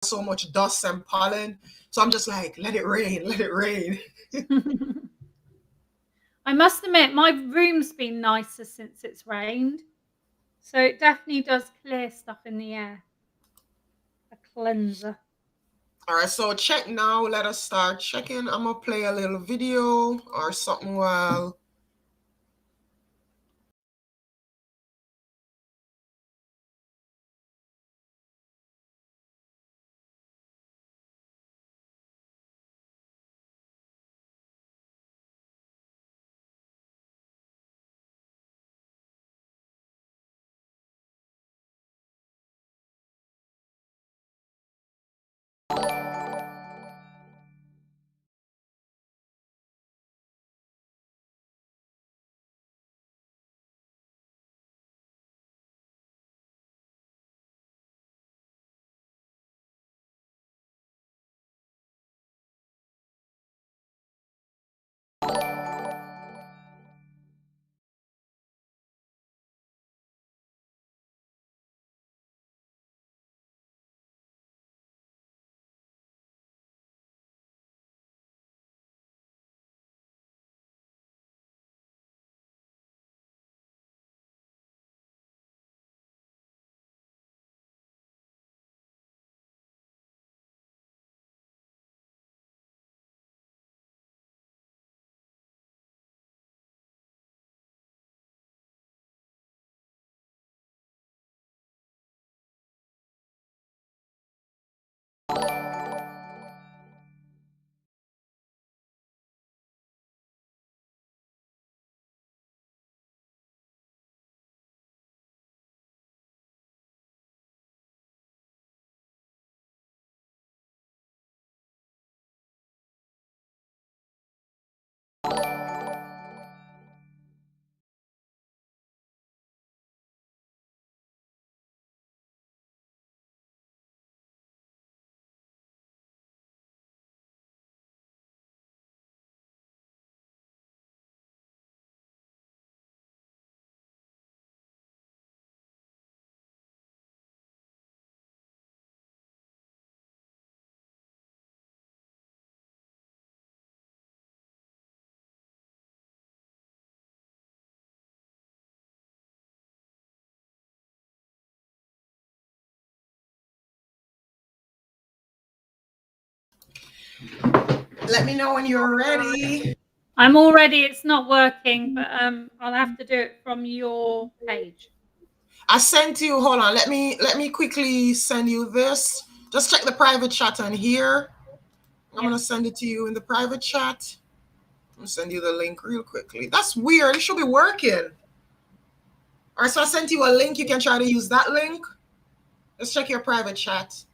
so much dust and pollen. So I'm just like, let it rain, let it rain. I must admit, my room's been nicer since it's rained. So it definitely does clear stuff in the air. A cleanser. All right, so check now. Let us start checking. I'm going to play a little video or something while... Let me know when you're ready. I'm all ready. It's not working, but I'll have to do it from your page. I sent you, hold on, let me quickly send you this. Just check the private chat on here. I'm going to send it to you in the private chat. I'm going to send you the link real quickly. That's weird. It should be working. All right, so I sent you a link. You can try to use that link. Let's check your private chat.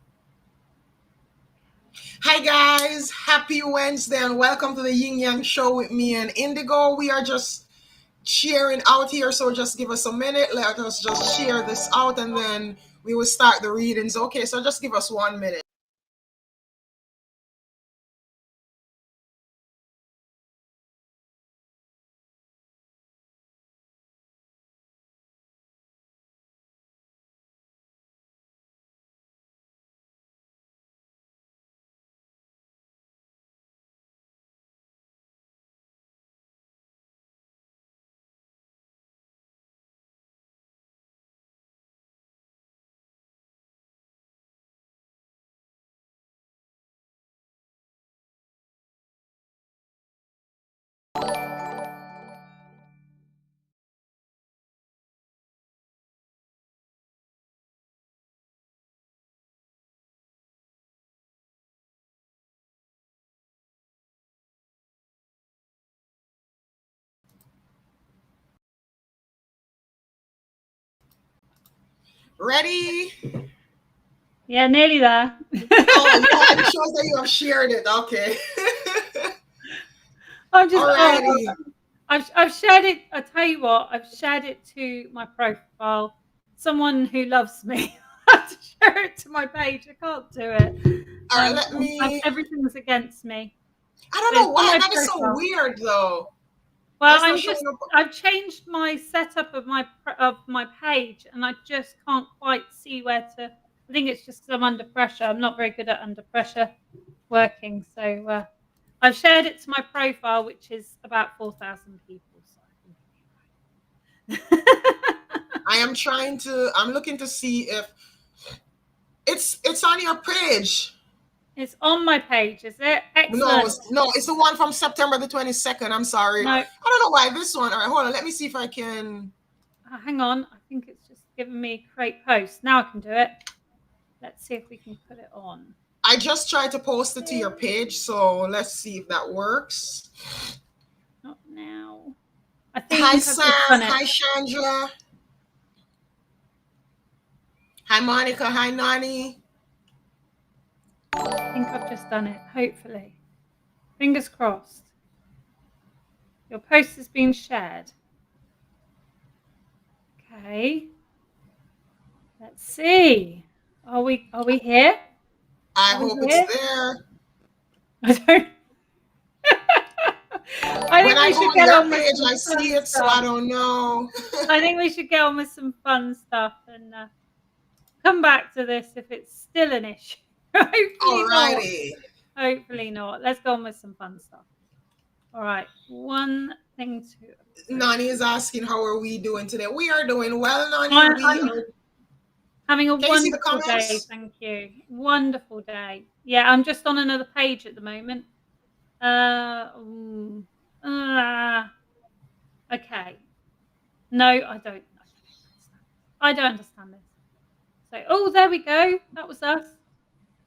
Hi, guys. Happy Wednesday and welcome to the Yin Yang Show with me and Indigo. We are just sharing out here, so just give us a minute. Let us just share this out and then we will start the readings. Okay, so just give us 1 minute. Ready? Yeah, nearly there. Oh, it shows that you have shared it. Okay. I'm just. Alrighty. I've shared it. I tell you what, I've shared it to my profile. Someone who loves me. I have to share it to my page. I can't do it. All right, let me. Everything's against me. I don't know why. That is so weird, though. Well, I've changed my setup of my page, and I just can't quite see where to I think it's just 'cause I'm under pressure. I'm not very good at under pressure working. So I've shared it to my profile, which is about 4,000 people. So I think it'll be all right. I'm looking to see if it's on your page. It's on my page, is it? No, Excellent. no, it's the one from September the 22nd. I'm sorry. No, I don't know why this one. All right, hold on. Let me see if I can. hang on. I think it's just giving me create post. Now I can do it. Let's see if we can put it on. I just tried to post it to your page, so let's see if that works. Not now. I think Hi, I've just Sam. done it. Hi, Chandra. Hi, Monica. Hi, Nani. I think I've just done it. Hopefully. Fingers crossed. Your post has been shared. Okay. Let's see. Are we here? I hope it's there. I don't. I When think I we go should on get your on with page, some I fun see it, so stuff. I don't know. I think we should get on with some fun stuff and come back to this if it's still an issue. Hopefully not. Alrighty. Hopefully not. Let's go on with some fun stuff. All right. One thing to. Nani is asking, how are we doing today? We are doing well, Nani. I'm having a Can you see the wonderful day. comments? Thank you. Wonderful day. Yeah, I'm just on another page at the moment. Okay. No, I don't. I don't understand this. So, oh, there we go. That was us.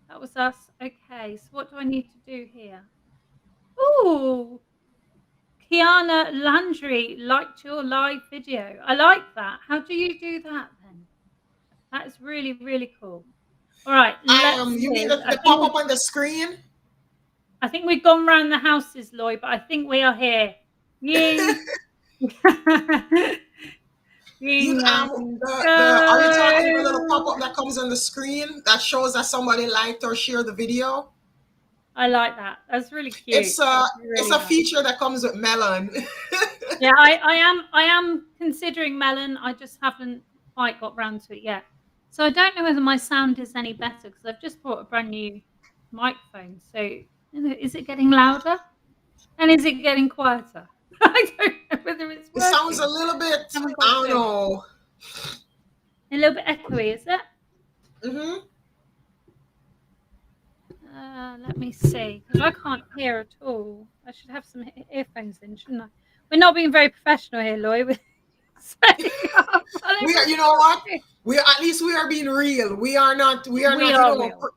That was us. Okay, so what do I need to do here? Oh, Kiana Landry liked your live video. I like that. How do you do that then? That is really, really cool. All right, let's You mean see. the pop up on the screen? I think we've gone round the houses, Loy, but I think we are here. Ying. Ying Are you talking the little pop up that comes on the screen that shows that somebody liked or shared the video? I like that. That's really cute. It's a feature that comes with Melon. Yeah, I am considering Melon. I just haven't quite got round to it yet. So I don't know whether my sound is any better because I've just bought a brand new microphone. So is it getting louder? And is it getting quieter? I don't know whether it's working. It sounds a little bit, I don't know. A little bit echoey, is it? Mm-hmm. Let me see, because I can't hear at all. I should have some earphones in, shouldn't I? We're not being very professional here, Loy. We are, you know what? At least we are being real. We are not real.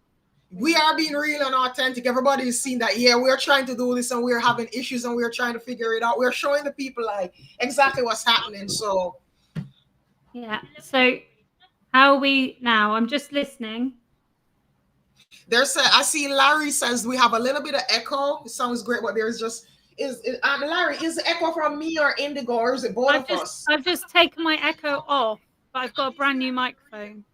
We are being real and authentic. Everybody is seeing that, yeah, we're trying to do this and we're having issues and we're trying to figure it out. We're showing the people like exactly what's happening. So yeah. So how are we now? I'm just listening. I see Larry says we have a little bit of echo. It sounds great, but there's just Larry, is the echo from me or Indigo, or is it both of us? I've just taken my echo off, but I've got a brand new microphone.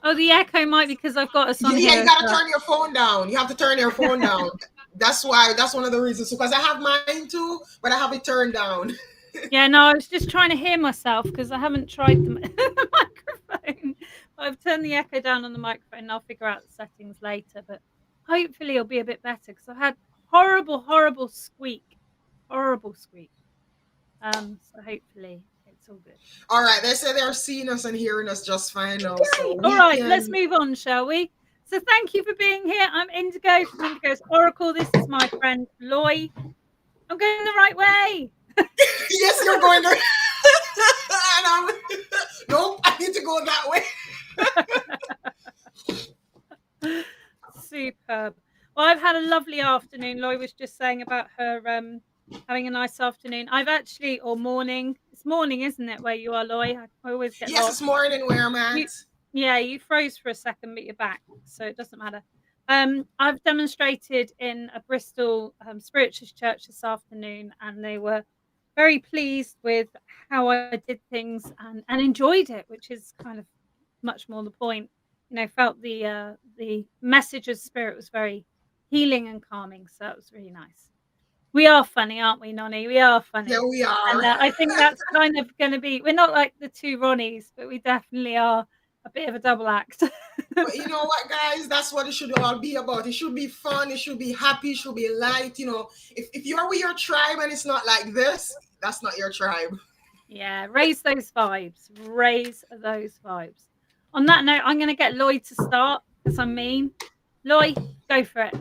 Oh, the echo might be because I've got us on here. Yeah, you gotta turn your phone down. You have to turn your phone down. That's why. That's one of the reasons. Because I have mine too, but I have it turned down. Yeah, no, I was just trying to hear myself because I haven't tried the microphone. I've turned the echo down on the microphone and I'll figure out the settings later. But hopefully it'll be a bit better because I've had horrible squeak. Horrible squeak. So hopefully it's all good. All right, they say they're seeing us and hearing us just fine now. So all right, let's move on, shall we? So thank you for being here. I'm Indigo from Indigo's Oracle. This is my friend Loy. I'm going the right way. Yes, you're going there. Nope, I need to go that way. Superb. Well, I've had a lovely afternoon. Loy was just saying about her having a nice afternoon. I've actually, or morning. It's morning, isn't it, where you are, Loy? I always get lost. Yes, it's morning where I'm at. You froze for a second, but you're back, so it doesn't matter. I've demonstrated in a Bristol spiritualist church this afternoon, and they were very pleased with how I did things and enjoyed it, which is kind of much more the point. You know, felt the message of spirit was very healing and calming, so that was really nice. We are funny, aren't we, Nonny? We are Yeah, funny. we And are. I think that's kind of going to be, we're not like the two Ronnies, but we definitely are a bit of a double act. But you know what, guys? That's what it should all be about. It should be fun. It should be happy. It should be light. If you're with your tribe and it's not like this, that's not your tribe. Yeah, raise those vibes. Raise those vibes. On that note, I'm going to get Loy to start because I'm mean. Loy, go for it.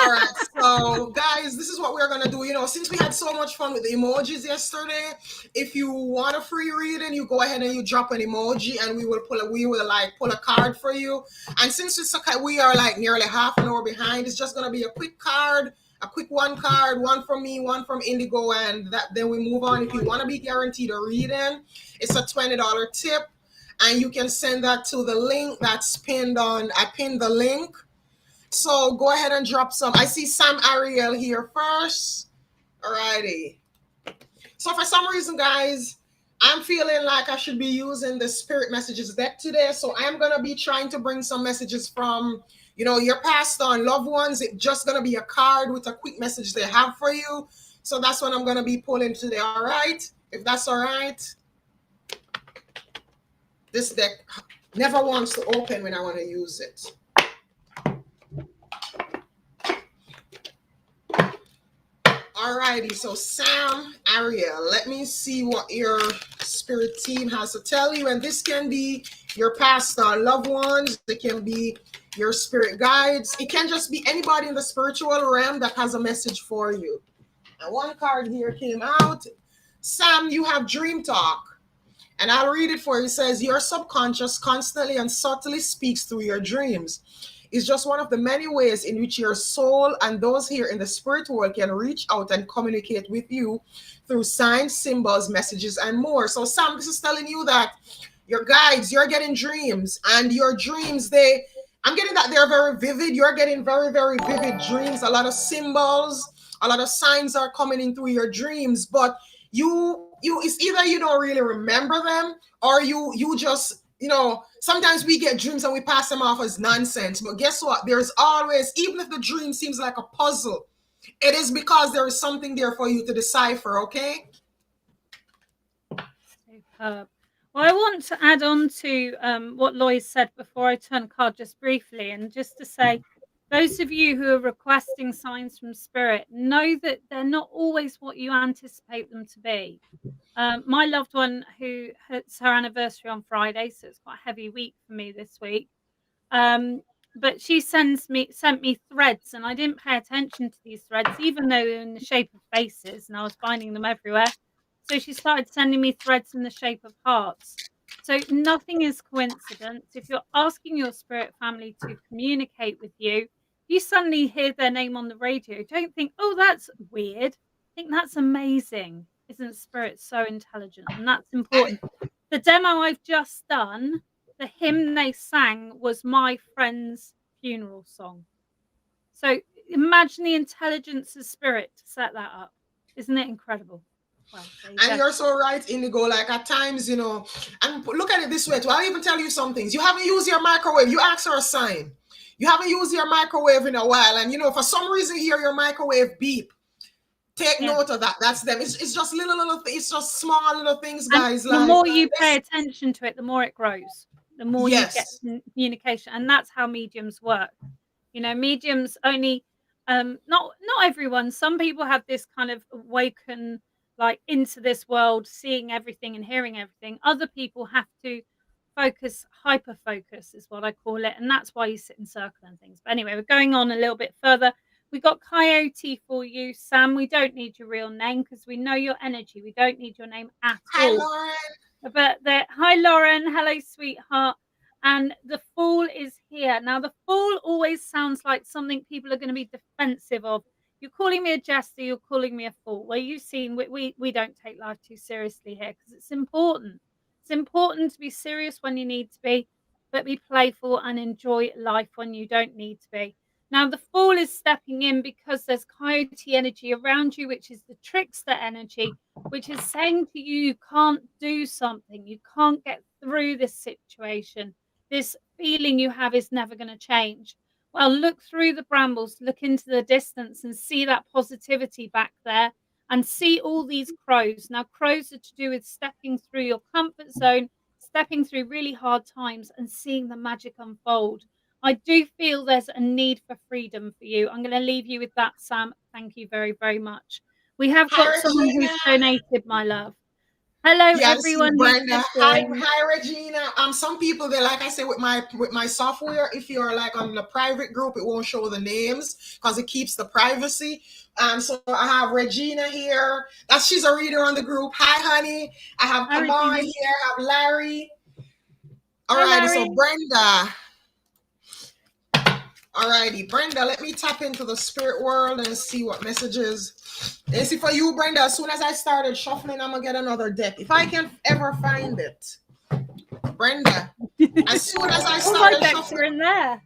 All right, so guys, this is what we're gonna do. Since we had so much fun with the emojis yesterday, if you want a free reading, you go ahead and you drop an emoji, and we will pull a card for you. And since we are like nearly half an hour behind, it's just gonna be a quick card, a quick one card, one from me, one from Indigo, and then we move on. If you want to be guaranteed a reading, it's a $20 tip, and you can send that to the link that's pinned on. I pinned the link. So go ahead and drop some. I see Sam Ariel here first. Alrighty. So for some reason, guys, I'm feeling like I should be using the Spirit Messages deck today. So I'm gonna be trying to bring some messages from, your passed on loved ones. It's just gonna be a card with a quick message they have for you. So that's what I'm gonna be pulling today. All right. If that's all right. This deck never wants to open when I want to use it. Alrighty, so Sam Ariel, let me see what your spirit team has to tell you. And this can be your past loved ones, it can be your spirit guides, it can just be anybody in the spiritual realm that has a message for you. And one card here came out. Sam, you have dream talk. And I'll read it for you. It says, your subconscious constantly and subtly speaks through your dreams. It's just one of the many ways in which your soul and those here in the spirit world can reach out and communicate with you through signs, symbols, messages, and more. So Sam, this is telling you that your guides, you're getting dreams, and your dreams, I'm getting that they're very vivid. You're getting very, very vivid dreams. A lot of symbols, a lot of signs are coming in through your dreams, but it's either you don't really remember them, or you just, sometimes we get dreams and we pass them off as nonsense. But guess what? There's always, even if the dream seems like a puzzle, it is because there is something there for you to decipher, okay? Superb. Well, I want to add on to what Loy said before I turn card just briefly, and just to say, those of you who are requesting signs from spirit, know that they're not always what you anticipate them to be. My loved one, who it's her anniversary on Friday, so it's quite a heavy week for me this week. But she sent me threads, and I didn't pay attention to these threads, even though they're in the shape of faces, and I was finding them everywhere. So she started sending me threads in the shape of hearts. So nothing is coincidence. If you're asking your spirit family to communicate with you, you suddenly hear their name on the radio, don't think, oh, that's weird. I think that's amazing. Isn't spirit so intelligent? And that's important. The demo I've just done, the hymn they sang was my friend's funeral song. So imagine the intelligence of spirit to set that up. Isn't it incredible? Well, you're so right, Indigo. Like at times, and look at it this way too. I'll even tell you some things. You haven't used your microwave. You ask for a sign. You haven't used your microwave in a while, and for some reason you hear your microwave beep. Take note of that. That's them. It's just little things. It's just small little things, guys. And the more you pay attention to it, the more it grows. The more you get communication, and that's how mediums work. Mediums only, not everyone. Some people have this kind of awaken, like into this world, seeing everything and hearing everything. Other people have to focus, hyper focus is what I call it, and that's why you sit in circle and things. But anyway, we're going on a little bit further. We got Coyote for you, Sam. We don't need your real name because we know your energy. We don't need your name at all. Hi, Lauren. But hi, Lauren. Hello, sweetheart. And the Fool is here. Now, the Fool always sounds like something people are going to be defensive of. You're calling me a jester. You're calling me a fool. Well, you've seen we don't take life too seriously here because it's important. It's important to be serious when you need to be, but be playful and enjoy life when you don't need to be. Now, the Fool is stepping in because there's coyote energy around you, which is the trickster energy, which is saying to you, you can't do something. You can't get through this situation. This feeling you have is never going to change. Well, look through the brambles, look into the distance and see that positivity back there, and see all these crows. Now, crows are to do with stepping through your comfort zone, stepping through really hard times and seeing the magic unfold. I do feel there's a need for freedom for you. I'm going to leave you with that, Sam. Thank you very, very much. We have Hi, got someone Regina. who's donated, my love. Hello, Yeah, I see everyone who's Brenda. just Hi, joined. hi, Regina. Some people, they, like I say, with my software, if you're like on the private group, it won't show the names because it keeps the privacy. So I have Regina here. She's a reader on the group. Hi, honey. I have Hi, Kamal Regina. here. I have Larry. Hi, Alrighty, so Larry. Brenda. Alrighty, Brenda, let me tap into the spirit world and see what messages. And see for you, Brenda, as soon as I started shuffling, I'm gonna get another deck. If I can ever find it. Brenda, as soon as I All my started decks are shuffling, in there.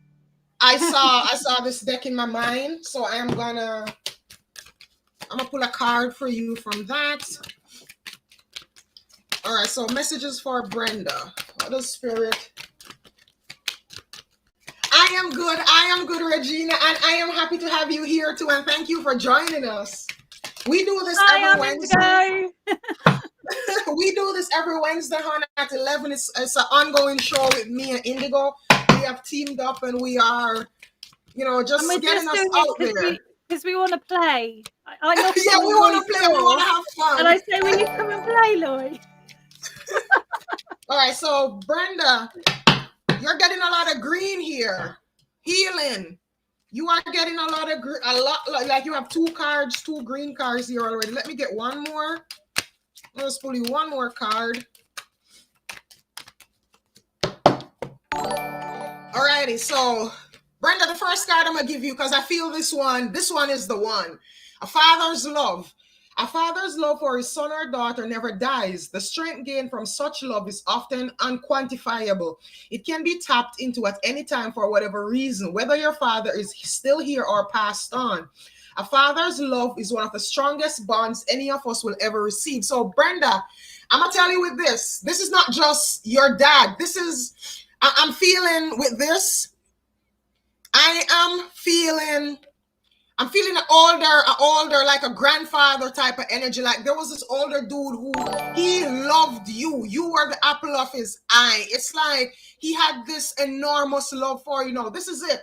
I saw this deck in my mind. So I'm gonna pull a card for you from that. All right, so messages for Brenda. What does spirit? I am good, Regina, and I am happy to have you here too. And thank you for joining us. We do this every Wednesday. We do this every Wednesday, hon, at 11. It's an ongoing show with me and Indigo. We have teamed up and we are, just getting us out there. Because we want to play. I knock Yeah, we want to play. We want to have fun. And I say, will you come and play, Loy? All right, so Brenda, you're getting a lot of green here. Healing. You are getting a lot like you have two green cards here already. Let me get one more. Let's pull you one more card. Alrighty, so Brenda, the first card I'm gonna give you, because I feel this one is the one. A father's love. A father's love for his son or daughter never dies. The strength gained from such love is often unquantifiable. It can be tapped into at any time for whatever reason, whether your father is still here or passed on. A father's love is one of the strongest bonds any of us will ever receive. So, Brenda, I'm going to tell you with this. This is not just your dad. I'm feeling with this. I'm feeling an older, like a grandfather type of energy. Like there was this older dude who he loved you. You were the apple of his eye. It's like he had this enormous love for you. This is it.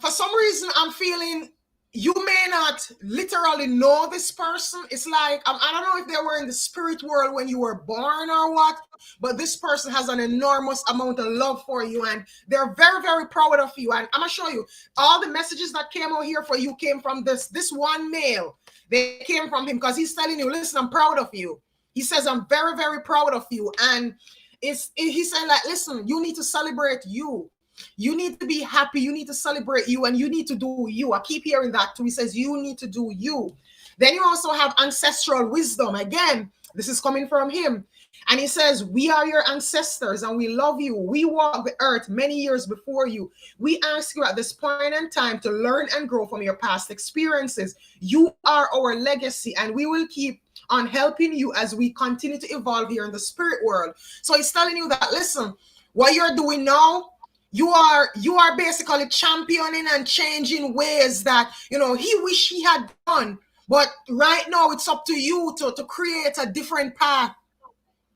For some reason, I'm feeling you may not literally know this person. It's like, I don't know if they were in the spirit world when you were born or what, but this person has an enormous amount of love for you and they're very, very proud of you. And I'm going to show you all the messages that came out here for you came from this one male. They came from him because he's telling you, listen, I'm proud of you. He says, I'm very, very proud of you. And he's saying like, listen, you need to celebrate you. You need to be happy. You need to celebrate you and you need to do you. I keep hearing that too. He says you need to do you. Then you also have ancestral wisdom. Again, this is coming from him. And he says, we are your ancestors and we love you. We walked the earth many years before you. We ask you at this point in time to learn and grow from your past experiences. You are our legacy and we will keep on helping you as we continue to evolve here in the spirit world. So he's telling you that, listen, what you're doing now, you are basically championing and changing ways that, he wish he had done. But right now, it's up to you to create a different path.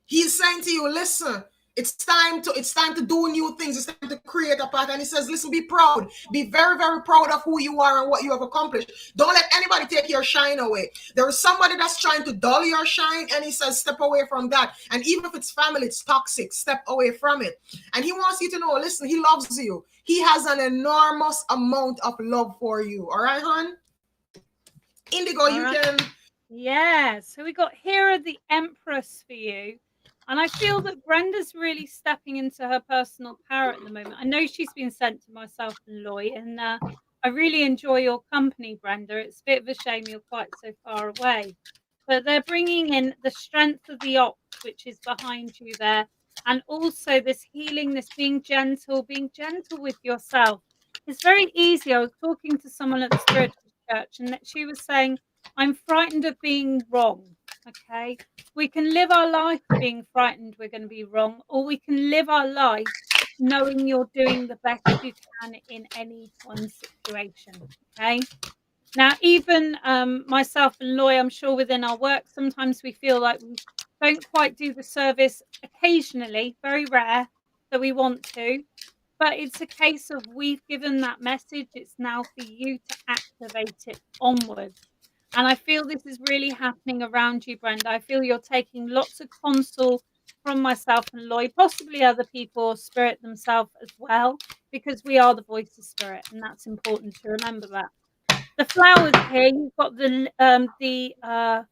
He's saying to you, listen, it's time to do new things. It's time to create a path. And he says, listen, be proud. Be very, very proud of who you are and what you have accomplished. Don't let anybody take your shine away. There is somebody that's trying to dull your shine. And he says, step away from that. And even if it's family, it's toxic. Step away from it. And he wants you to know, listen, he loves you. He has an enormous amount of love for you. All right, hon? Indigo, all you right. Can. Yeah. So we got here are the Empress for you. And I feel that Brenda's really stepping into her personal power at the moment. I know she's been sent to myself and Loy, and I really enjoy your company, Brenda. It's a bit of a shame you're quite so far away. But they're bringing in the strength of the ox, which is behind you there, and also this healing, this being gentle with yourself. It's very easy. I was talking to someone at the spiritual church, and she was saying, I'm frightened of being wrong. Okay, we can live our life being frightened we're going to be wrong, or we can live our life knowing you're doing the best you can in any one situation. Okay. Now, even myself and Loy, I'm sure within our work, sometimes we feel like we don't quite do the service occasionally, very rare, that we want to. But it's a case of we've given that message. It's now for you to activate it onwards. And I feel this is really happening around you, Brenda. I feel you're taking lots of console from myself and Lloyd, possibly other people or spirit themselves as well, because we are the voice of spirit, and that's important to remember that. The flowers here, you've got the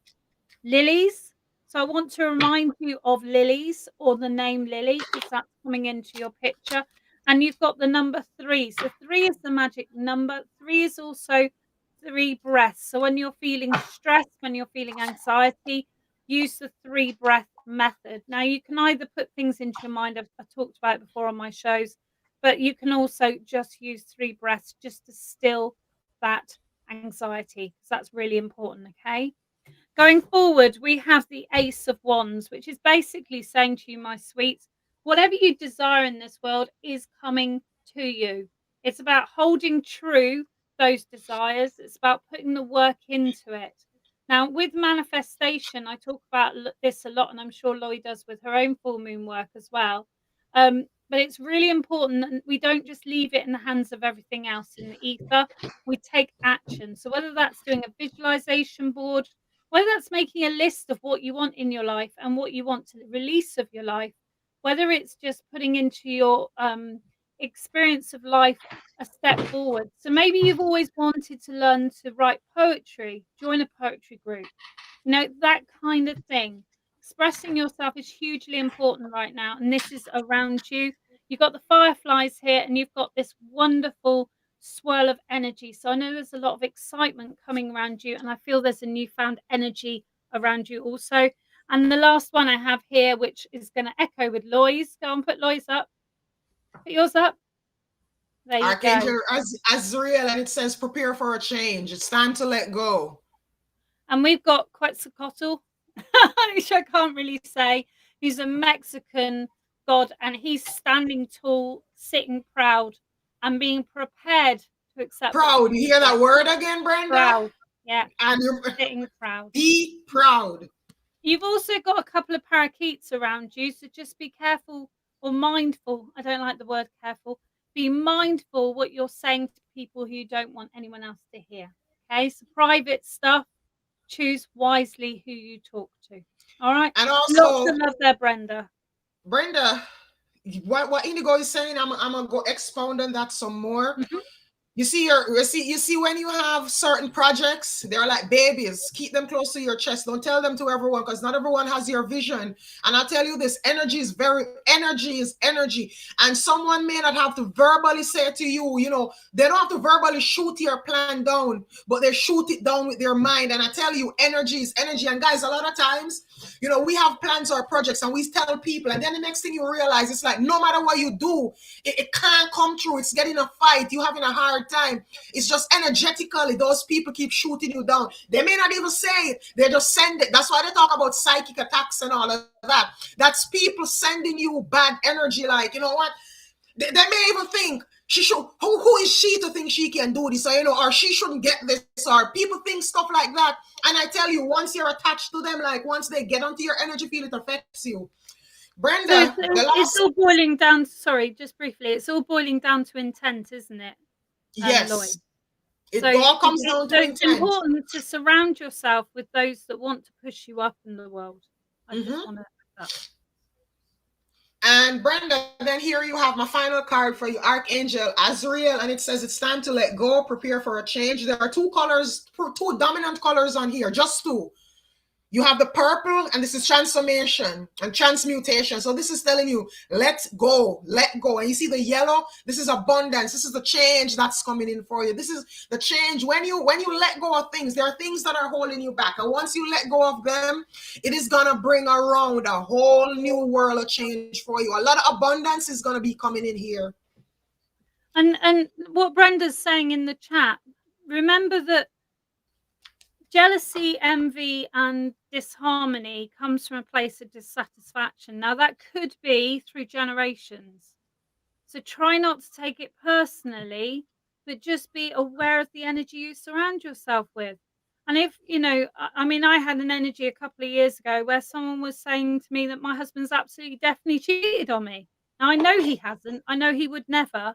lilies. So I want to remind you of lilies or the name Lily, because that's coming into your picture. And you've got the number 3. So 3 is the magic number. 3 is also 3 breaths. So when you're feeling stress, when you're feeling anxiety, use the 3 breath method. Now you can either put things into your mind. I've talked about it before on my shows, but you can also just use 3 breaths just to still that anxiety, because that's really important. Okay. Going forward, we have the Ace of Wands, which is basically saying to you, my sweets, whatever you desire in this world is coming to you. It's about holding true those desires. It's about putting the work into it. Now, with manifestation, I talk about this a lot, and I'm sure Lloyd does with her own full moon work as well. But it's really important that we don't just leave it in the hands of everything else in the ether. We take action. So whether that's doing a visualization board, whether that's making a list of what you want in your life and what you want to release of your life, whether it's just putting into your experience of life a step forward. So maybe you've always wanted to learn to write poetry, join a poetry group, that kind of thing. Expressing yourself is hugely important right now, and this is around you. You've got the fireflies here, and you've got this wonderful swirl of energy. So I know there's a lot of excitement coming around you, and I feel there's a newfound energy around you also. And the last one I have here, which is going to echo with Loy's. Go and put Loy's up. Put yours up. There you go. Archangel Azrael, and it says, prepare for a change. It's time to let go. And we've got Quetzalcoatl, which I can't really say. He's a Mexican god, and he's standing tall, sitting proud, and being prepared to accept. Proud. You hear that word again, Brenda? Proud. Yeah. And you're sitting proud. Be proud. You've also got a couple of parakeets around you, so just be careful or mindful. I don't like the word careful. Be mindful what you're saying to people who you don't want anyone else to hear. Okay, so private stuff, choose wisely who you talk to. All right. And also, lots of love there, Brenda. Brenda, what Indigo is saying, I'm gonna go expound on that some more. Mm-hmm. You see when you have certain projects, they're like babies. Keep them close to your chest. Don't tell them to everyone, because not everyone has your vision. And I'll tell you this, energy is energy. And someone may not have to verbally say to you, they don't have to verbally shoot your plan down, but they shoot it down with their mind. And I tell you, energy is energy. And guys, a lot of times, we have plans or projects and we tell people, and then the next thing you realize, it's like, no matter what you do, it can't come true. It's getting a fight. You're having a hard time. It's just energetically, those people keep shooting you down. They may not even say it. They just send it. That's why they talk about psychic attacks and all of that. That's people sending you bad energy. Like, you know what? They may even think, who is she to think she can do this? Or she shouldn't get this. Or people think stuff like that. And I tell you, once you're attached to them, like once they get onto your energy field, it affects you. Brenda, so it's all boiling down. Sorry, just briefly, it's all boiling down to intent, isn't it? Yes. It all comes down to intent. It's important to surround yourself with those that want to push you up in the world. I just want to that. And Brenda, then here you have my final card for you, Archangel Azrael, and it says it's time to let go, prepare for a change. There are two dominant colors on here, just two. You have the purple, and this is transformation and transmutation. So this is telling you, let go. And you see the yellow, this is abundance. This is the change that's coming in for you. This is the change. When you let go of things, there are things that are holding you back. And once you let go of them, it is going to bring around a whole new world of change for you. A lot of abundance is going to be coming in here. And what Brenda's saying in the chat, remember that jealousy, envy, and disharmony comes from a place of dissatisfaction. Now, that could be through generations. So try not to take it personally, but just be aware of the energy you surround yourself with. And if, I mean, I had an energy a couple of years ago where someone was saying to me that my husband's absolutely definitely cheated on me. Now, I know he hasn't. I know he would never.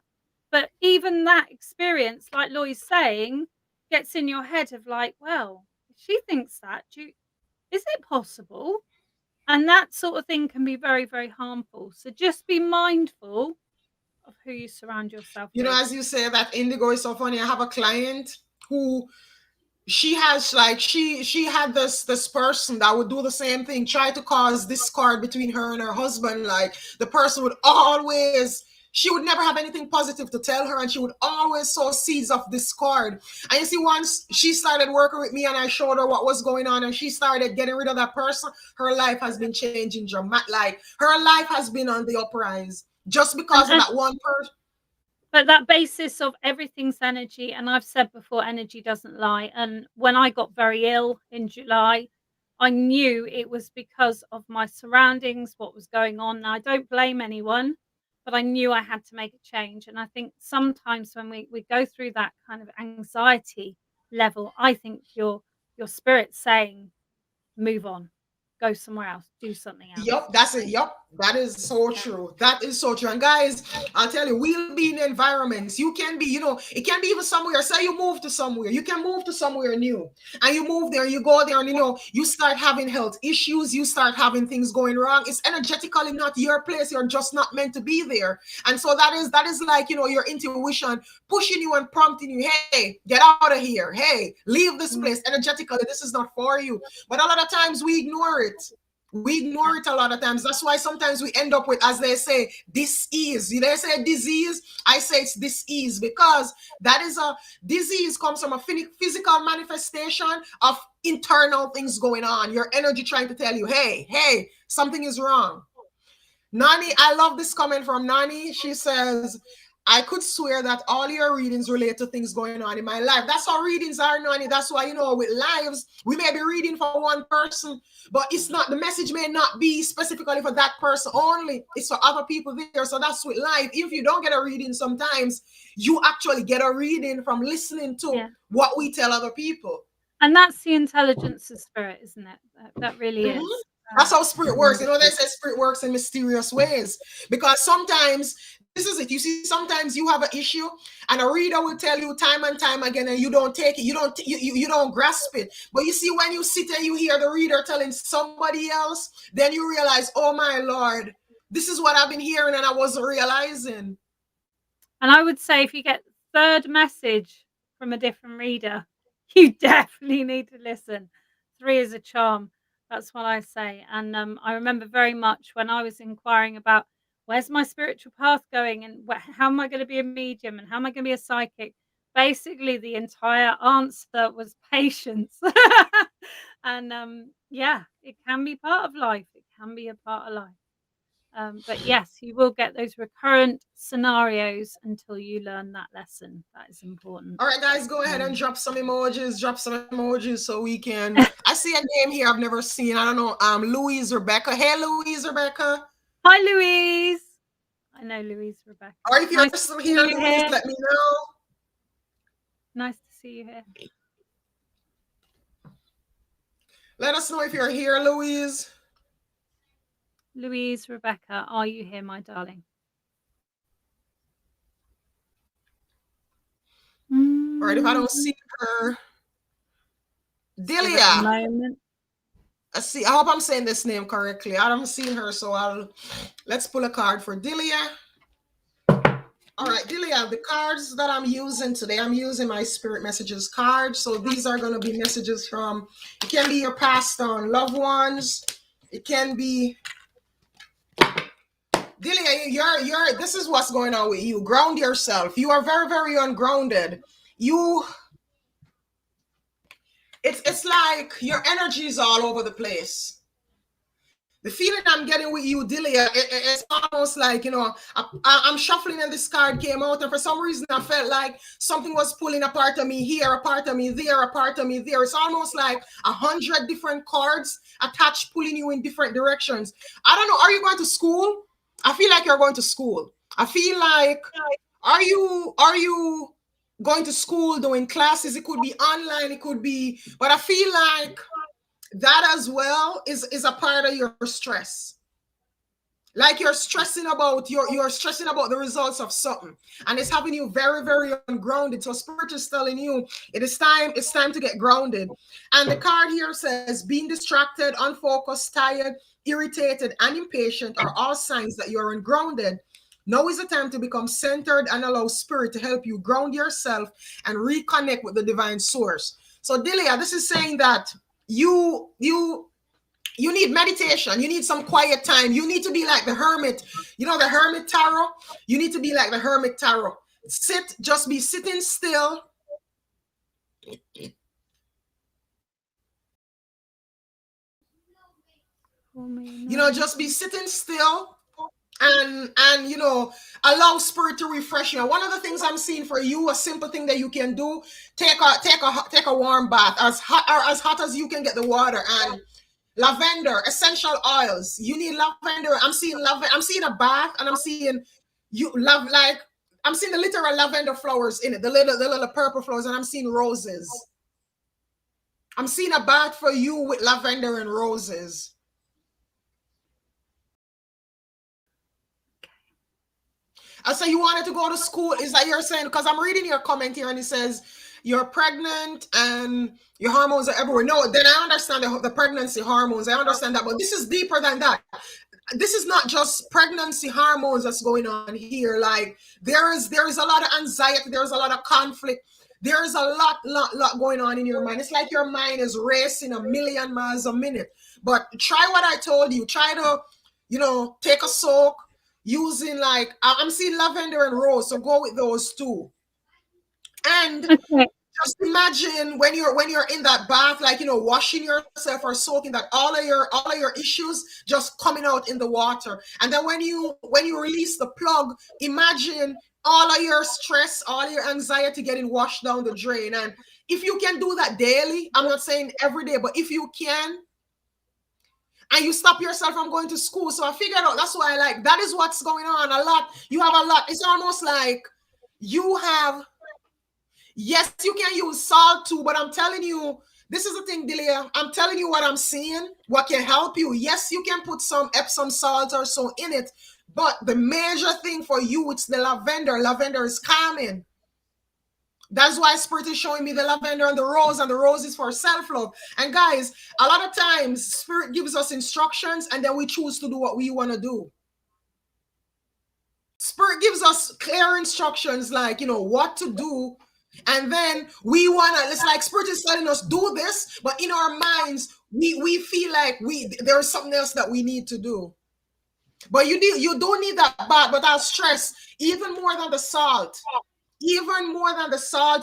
But even that experience, like Loy's saying, gets in your head of like, well, if she thinks that, is it possible? And that sort of thing can be very, very harmful. So just be mindful of who you surround yourself You know, with. as you say that, Indigo, is so funny. I have a client who, she has like, she had this person that would do the same thing, try to cause discord between her and her husband. Like, the person would always, she would never have anything positive to tell her, and she would always sow seeds of discord. And you see, once she started working with me and I showed her what was going on, and she started getting rid of that person, her life has been changing dramatic. Like, her life has been on the uprise just because of And that one person. but that basis of everything's energy, and I've said before, energy doesn't lie. And when I got very ill in July, I knew it was because of my surroundings, what was going on. Now, I don't blame anyone, but I knew I had to make a change. And I think sometimes when we go through that kind of anxiety level, I think your spirit's saying, move on, go somewhere else, do something else. Yup, that's it. Yup, that is so Yeah. true. That is so true. And guys, I'll tell you, we'll be in environments. You can be, it can be even somewhere. Say you move to somewhere, you can move to somewhere new, and you move there, you go there, and you start having health issues. You start having things going wrong. It's energetically not your place. You're just not meant to be there. And so that is like, your intuition pushing you and prompting you. Hey, get out of here. Hey, leave this Mm, place. Energetically, this is not for you. But a lot of times we ignore it. We ignore yeah. it a lot of times. That's why sometimes we end up with, as they say, disease. They say disease, I say it's disease, because that is a disease comes from a physical manifestation of internal things going on. Your energy trying to tell you, hey, something is wrong. Nani, I love this comment from Nani. She says, I could swear that all your readings relate to things going on in my life. That's how readings are, Nani. That's why, with lives, we may be reading for one person, but it's not, the message may not be specifically for that person only. It's for other people there. So that's with life. If you don't get a reading sometimes, you actually get a reading from listening to Yeah. what we tell other people. And that's the intelligence of spirit, isn't it? That really Mhm. is. That's how spirit works. They Wonderful. say spirit works in mysterious ways. Because sometimes, this is it. You see, sometimes you have an issue, and a reader will tell you time and time again, and you don't take it. You don't grasp it. But you see, when you sit and you hear the reader telling somebody else, then you realize, oh my Lord, this is what I've been hearing, and I wasn't realizing. And I would say if you get third message from a different reader, you definitely need to listen. 3 is a charm. That's what I say. And I remember very much when I was inquiring about where's my spiritual path going, and how am I going to be a medium, and how am I going to be a psychic? Basically, the entire answer was patience. And yeah, it can be part of life. It can be a part of life. But yes, you will get those recurrent scenarios until you learn that lesson. That is important. All right, guys, go ahead and Um, drop some emojis. Drop some emojis so we can. I see a name here I've never seen. I don't know. Louise Rebecca. Hey, Louise Rebecca. Hi, Louise. I know Louise Rebecca. Or if you're Nice to still see here, you Louise, here. let me know. Nice to see you here. Let us know if you're here, Louise. Louise Rebecca, are you here, my darling? All right, if I don't Mm, see her, just give it a Delia. moment. Let's see. I hope I'm saying this name correctly. I haven't seen her, so let's pull a card for Delia. All right, Delia, the cards that I'm using today, I'm using my Spirit Messages card. So these are going to be messages from, it can be your passed on loved ones. It can be, Delia, this is what's going on with you. Ground yourself. You are very, very ungrounded. It's like your energy is all over the place. The feeling I'm getting with you, Delia, it's almost like, I'm shuffling and this card came out, and for some reason I felt like something was pulling a part of me here, a part of me there, a part of me there. It's almost like 100 different cards attached, pulling you in different directions. I don't know. Are you going to school? I feel like you're going to school. I feel like, are you going to school, doing classes? It could be online, it could be, but I feel like that as well is a part of your stress. Like you're stressing about the results of something, and it's having you very, very ungrounded. So spirit is telling you it's time to get grounded. And the card here says being distracted, unfocused, tired, irritated, and impatient are all signs that you're ungrounded. Now is the time to become centered and allow spirit to help you ground yourself and reconnect with the divine source. So Delia, this is saying that you need meditation. You need some quiet time. You need to be like the hermit. You know, the hermit tarot? You need to be like the hermit tarot. Just be sitting still. Just be sitting still and allow spirit to refresh you. One of the things I'm seeing for you, a simple thing that you can do, take a warm bath, as hot as you can get the water, and lavender, essential oils. You need lavender. I'm seeing a bath, and I'm seeing you love like I'm seeing the literal lavender flowers in it, the little purple flowers, and I'm seeing roses. I'm seeing a bath for you with lavender and roses. I say you wanted to go to school. Is that you're saying? Because I'm reading your comment here, and it says you're pregnant and your hormones are everywhere. No, then I understand the pregnancy hormones. I understand that, but this is deeper than that. This is not just pregnancy hormones that's going on here. Like there is a lot of anxiety. There's a lot of conflict. There is a lot going on in your mind. It's like your mind is racing a million miles a minute. But try what I told you. Try to, take a soak using, like, I'm seeing lavender and rose, so go with those two. And Okay. just imagine when you're in that bath, like, washing yourself or soaking, that all of your issues just coming out in the water. And then when you release the plug, imagine all of your stress, all your anxiety getting washed down the drain. And if you can do that daily, I'm not saying every day, but if you can, and you stop yourself from going to school. So I figured out that's why, like, that is what's going on a lot. You have a lot. It's almost like you have. Yes, you can use salt too, but I'm telling you, this is the thing, Delia. I'm telling you what I'm seeing, what can help you. Yes, you can put some Epsom salt or so in it, but the major thing for you, it's the lavender. Lavender is calming. That's why spirit is showing me the lavender and the rose is for self-love. And guys, a lot of times spirit gives us instructions and then we choose to do what we want to do. Spirit gives us clear instructions, like, what to do. And then we want to, it's like spirit is telling us do this, but in our minds, we feel like there's something else that we need to do. But you don't need that bath, but I'll stress, even more than the salt,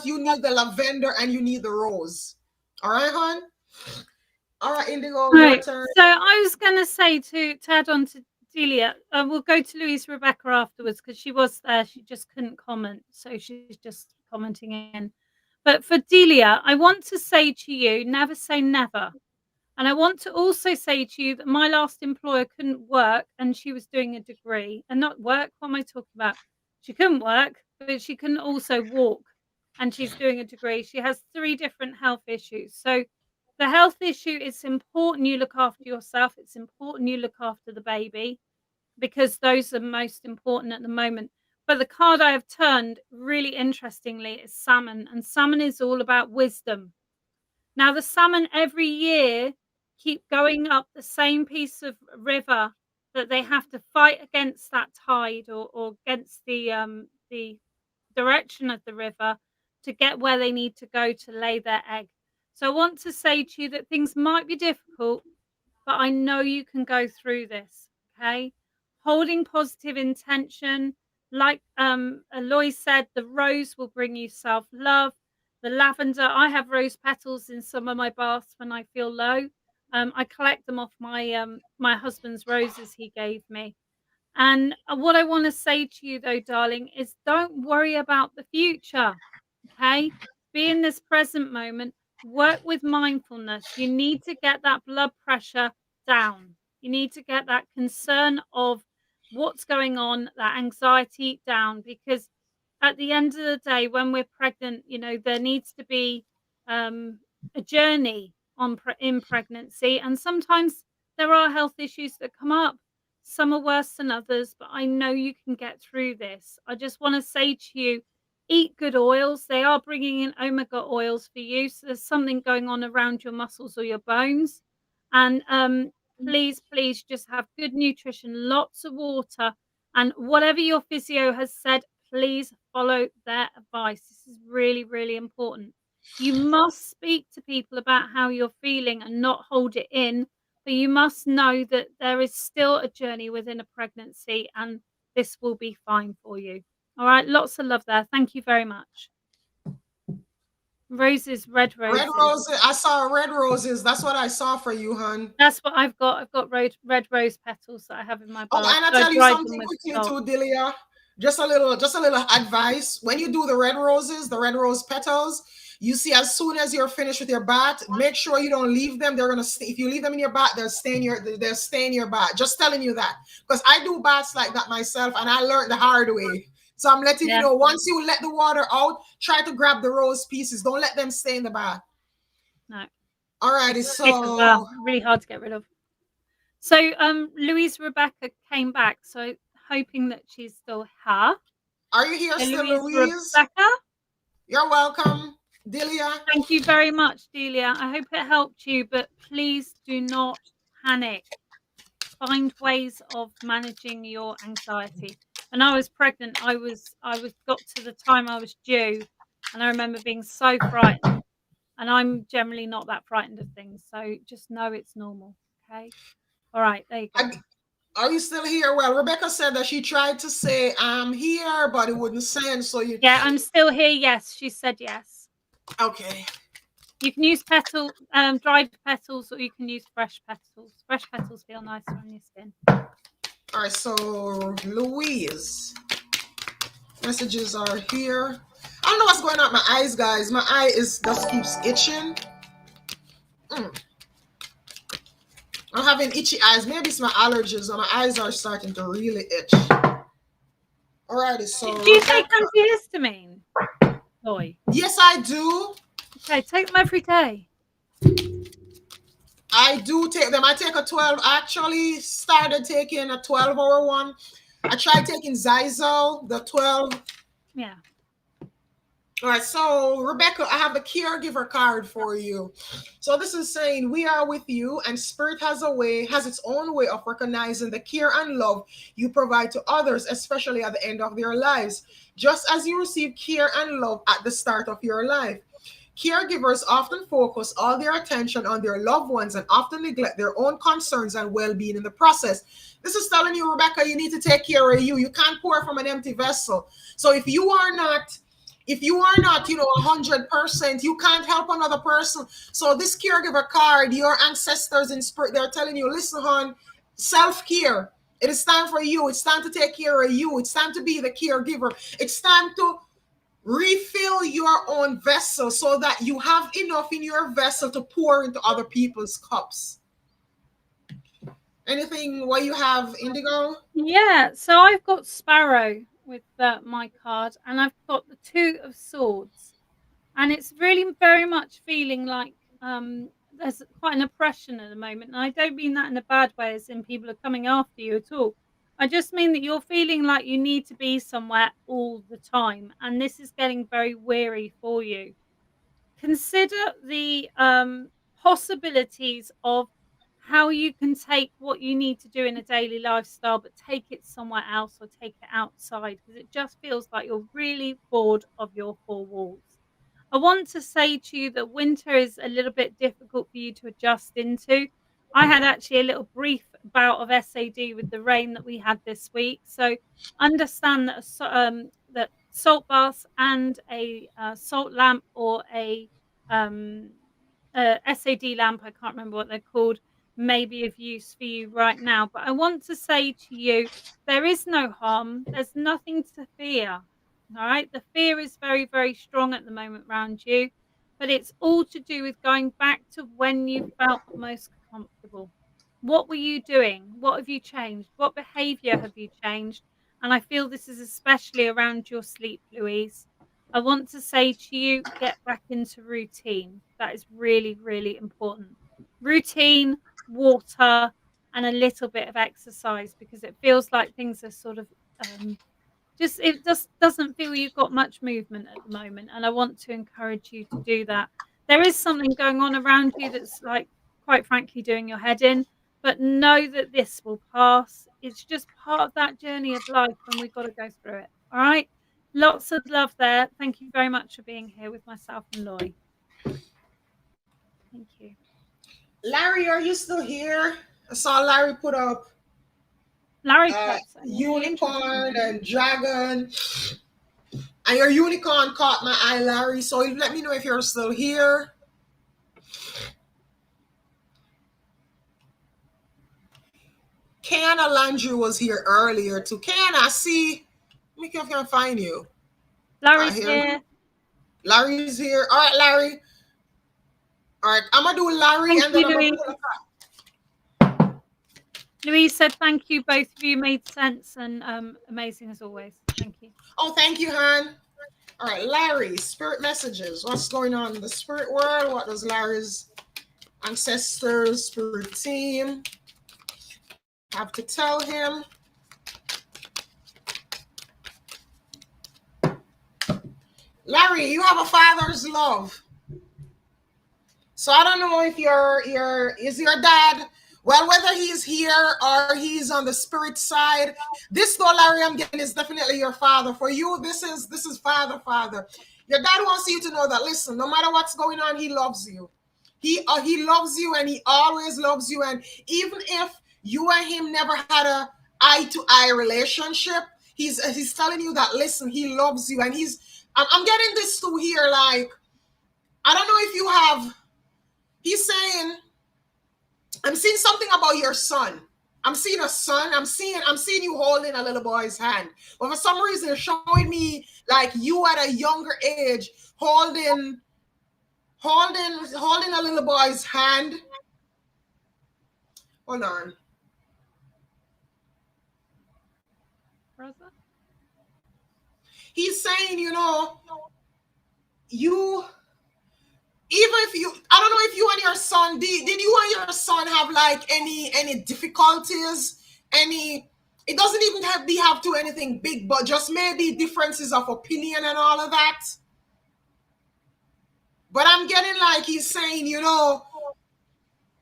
you need the lavender and you need the rose. All right, hon? All right, Indigo, your Right. turn. So I was going to say to add on to Delia, we'll go to Louise Rebecca afterwards because she was there. She just couldn't comment, so she's just commenting in. But for Delia, I want to say to you, never say never. And I want to also say to you that my last employer couldn't work and she was doing a degree. And not work, what am I talking about? She couldn't work, but she can also walk. And she's doing a degree. She has 3 different health issues. So the health issue, it's important you look after yourself. It's important you look after the baby because those are most important at the moment. But the card I have turned, really interestingly, is salmon. And salmon is all about wisdom. Now, the salmon every year keep going up the same piece of river that they have to fight against that tide or against the direction of the river to get where they need to go to lay their egg. So I want to say to you that things might be difficult, but I know you can go through this. Okay, holding positive intention, like Loy said, the rose will bring you self-love. The lavender, I have rose petals in some of my baths when I feel low. I collect them off my husband's roses he gave me. And what I want to say to you, though, darling, is don't worry about the future. Okay. Be in this present moment. Work with mindfulness. You need to get that blood pressure down. You need to get that concern of what's going on, that anxiety down, because at the end of the day, when we're pregnant, there needs to be um, a journey in pregnancy, and sometimes there are health issues that come up. Some are worse than others, but I know you can get through this. I just want to say to you, eat good oils. They are bringing in omega oils for you, so there's something going on around your muscles or your bones. And please, please just have good nutrition, lots of water, and whatever your physio has said, please follow their advice. This is really, really important. You must speak to people about how you're feeling and not hold it in, but you must know that there is still a journey within a pregnancy, and this will be fine for you. All right, lots of love there. Thank you very much. Roses, red Red roses. roses. I saw red roses. That's what I saw for you, hun. That's what I've got. I've got red rose petals that I have in my Oh, bath. and I So I tell you dried them something with quickly salt. too, Delia. Just a little advice. When you do the red roses, the red rose petals, you see, as soon as you're finished with your bath, make sure you don't leave them. They're gonna stay. If you leave them in your bath, they'll stay in your bath. Just telling you that, because I do baths like that myself, and I learned the hard way. So I'm letting you Yeah. know. Once you let the water out, try to grab the rose pieces. Don't let them stay in the bath. No. Alrighty, It's stick as well. so Really hard to get rid of. So Louise Rebecca came back, so hoping that she's still here. are you here So still, Louise Louise? Rebecca, You're welcome, Delia. thank you very much, Delia. I hope it helped you, but please do not panic. Find ways of managing your anxiety. When I was pregnant, I was got to the time I was due, and I remember being so frightened. And I'm generally not that frightened of things, so just know it's normal. Okay. All right, there you go. Are you still here? Well, Rebecca said that she tried to say I'm here, but it wouldn't send. So you, Yeah, I'm still here. Yes, she said yes. okay? You can use dried petals, or you can use fresh petals. Fresh petals feel nicer on your skin. All right. So Louise, messages are here. I don't know what's going on with my eyes, guys. My eye is just keeps itching. Mm. I'm having itchy eyes. Maybe it's my allergies, or my eyes are starting to really itch. Alrighty. So Do you take Rebecca, antihistamine, Loy? yes, I do. Okay, take them every day. I do take them. I take a 12. I actually started taking a 12-hour one. I tried taking Zyzol, the 12. Yeah. All right, so Rebecca, I have a caregiver card for you. So this is saying we are with you, and Spirit has its own way of recognizing the care and love you provide to others, especially at the end of their lives, just as you receive care and love at the start of your life. Caregivers often focus all their attention on their loved ones and often neglect their own concerns and well-being in the process. This is telling you, Rebecca, you need to take care of you. You can't pour from an empty vessel. So if you are not 100%, you can't help another person. So this caregiver card, your ancestors in spirit, they're telling you, listen, hon, self-care. It is time for you. It's time to take care of you. It's time to be the caregiver. It's time to refill your own vessel so that you have enough in your vessel to pour into other people's cups. Anything what you have, Indigo? Yeah, so I've got Sparrow with my card, and I've got the Two of Swords. And it's really very much feeling like there's quite an oppression at the moment. And I don't mean that in a bad way, as in people are coming after you at all. I just mean that you're feeling like you need to be somewhere all the time. And this is getting very weary for you. Consider the possibilities of how you can take what you need to do in a daily lifestyle, but take it somewhere else or take it outside, because it just feels like you're really bored of your four walls. I want to say to you that winter is a little bit difficult for you to adjust into. I had actually a little brief bout of SAD with the rain that we had this week. So understand that that salt baths and a salt lamp, or um, a SAD lamp, I can't remember what they're called, may be of use for you right now. But I want to say to you, there is no harm. There's nothing to fear. All right. The fear is very, very strong at the moment around you, but it's all to do with going back to when you felt most comfortable. What were you doing? What have you changed? What behavior have you changed? And I feel this is especially around your sleep, Louise. I want to say to you, get back into routine. That is really, really important. Routine, water, and a little bit of exercise, because it feels like things are sort of it just doesn't feel you've got much movement at the moment, and I want to encourage you to do that. There is something going on around you that's, like, quite frankly, doing your head in, but know that this will pass. It's just part of that journey of life, and we've got to go through it. All right? Lots of love there. Thank you very much for being here with myself and Loy. Thank you. Larry, are you still here? I saw Larry put up Larry put up some really interesting unicorn things. and dragon. And your unicorn caught my eye, Larry. So let me know if you're still here. Kiana Landry was here earlier too. Kiana, I see. Let me see if I can find you. I Larry's hear you. here. Larry's here. All right, Larry. All right, I'm gonna do Larry Thank and then you, I'm gonna Louise. pull a card. Louise said thank you. Both of you made sense and amazing as always. Thank you. Oh, thank you, Han. All right, Larry, spirit messages. What's going on in the spirit world? What does Larry's ancestors, spirit team have to tell him? Larry, you have a father's love. So I don't know if is your dad, well, whether he's here or he's on the spirit side. This though, Larry, I'm getting is definitely your father. For you, this is father. Your dad wants you to know that, listen, no matter what's going on, he loves you. He loves you, and he always loves you. And even if you and him never had a eye-to-eye relationship, he's telling you that, listen, he loves you. And I'm getting this too here, like, I don't know if you have, he's saying, I'm seeing something about your son. I'm seeing a son. I'm seeing you holding a little boy's hand. But for some reason, it's showing me like you at a younger age holding a little boy's hand. Hold on. Brother? He's saying, you, even if you, I don't know if you and your son, did you and your son have like any difficulties, any, it doesn't even have to anything big, but just maybe differences of opinion and all of that. But I'm getting like he's saying,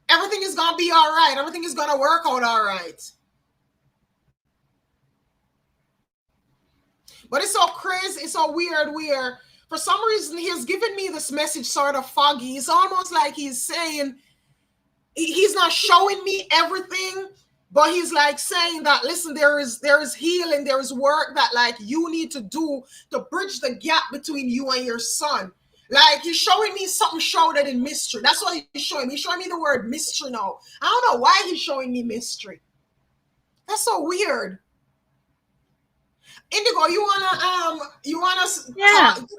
everything is gonna be all right. Everything is gonna work out all right. But it's so crazy, it's so weird where for some reason he's giving me this message sort of foggy. It's almost like he's saying he's not showing me everything, but he's like saying that, listen, there is healing, there is work that like you need to do to bridge the gap between you and your son. Like he's showing me something shrouded in mystery. That's what he's showing me. He's showing me the word mystery now. I don't know why he's showing me mystery. That's so weird. Indigo, you wanna Yeah. talk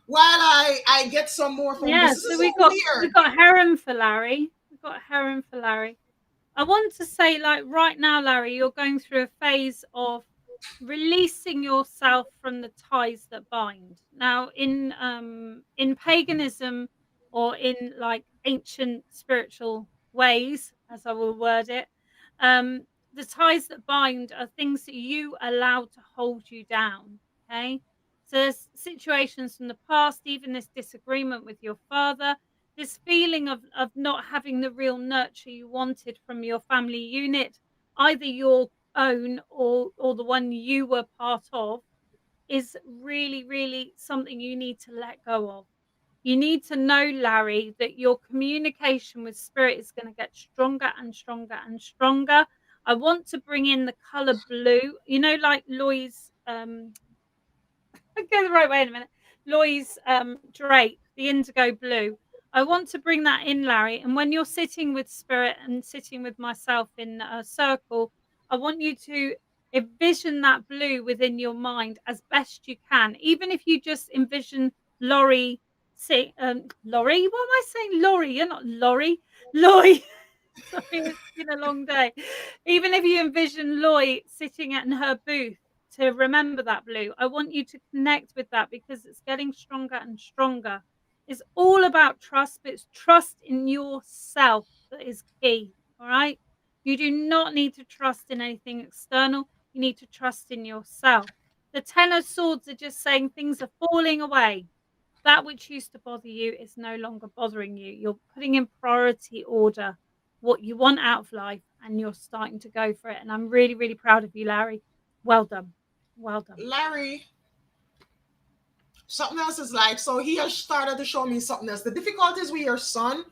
while I get some more from Yeah. this. This So is so we weird. got Heron for Larry. We've got Heron for Larry. I want to say, like, right now, Larry, you're going through a phase of releasing yourself from the ties that bind. Now, in paganism, or in like ancient spiritual ways, as I will word it, the ties that bind are things that you allow to hold you down. Okay, so there's situations from the past, even this disagreement with your father, this feeling of not having the real nurture you wanted from your family unit, either your own or the one you were part of, is really, really something you need to let go of. You need to know, Larry, that your communication with spirit is going to get stronger and stronger and stronger. I want to bring in the color blue, like Loy's go the right way in a minute. Loy's drape, the indigo blue. I want to bring that in, Larry. And when you're sitting with spirit and sitting with myself in a circle, I want you to envision that blue within your mind as best you can. Even if you just envision Laurie, Laurie, what am I saying? Laurie, you're not Laurie. Loy. Sorry, it's been a long day. Even if you envision Loy sitting in her booth, to remember that, Blue, I want you to connect with that because it's getting stronger and stronger. It's all about trust, but it's trust in yourself that is key. All right. You do not need to trust in anything external. You need to trust in yourself. The Ten of Swords are just saying things are falling away. That which used to bother you is no longer bothering you. You're putting in priority order what you want out of life and you're starting to go for it. And I'm really, really proud of you, Larry. Well done. Well done. Larry, something else is like, so he has started to show me something else. The difficulties with your son,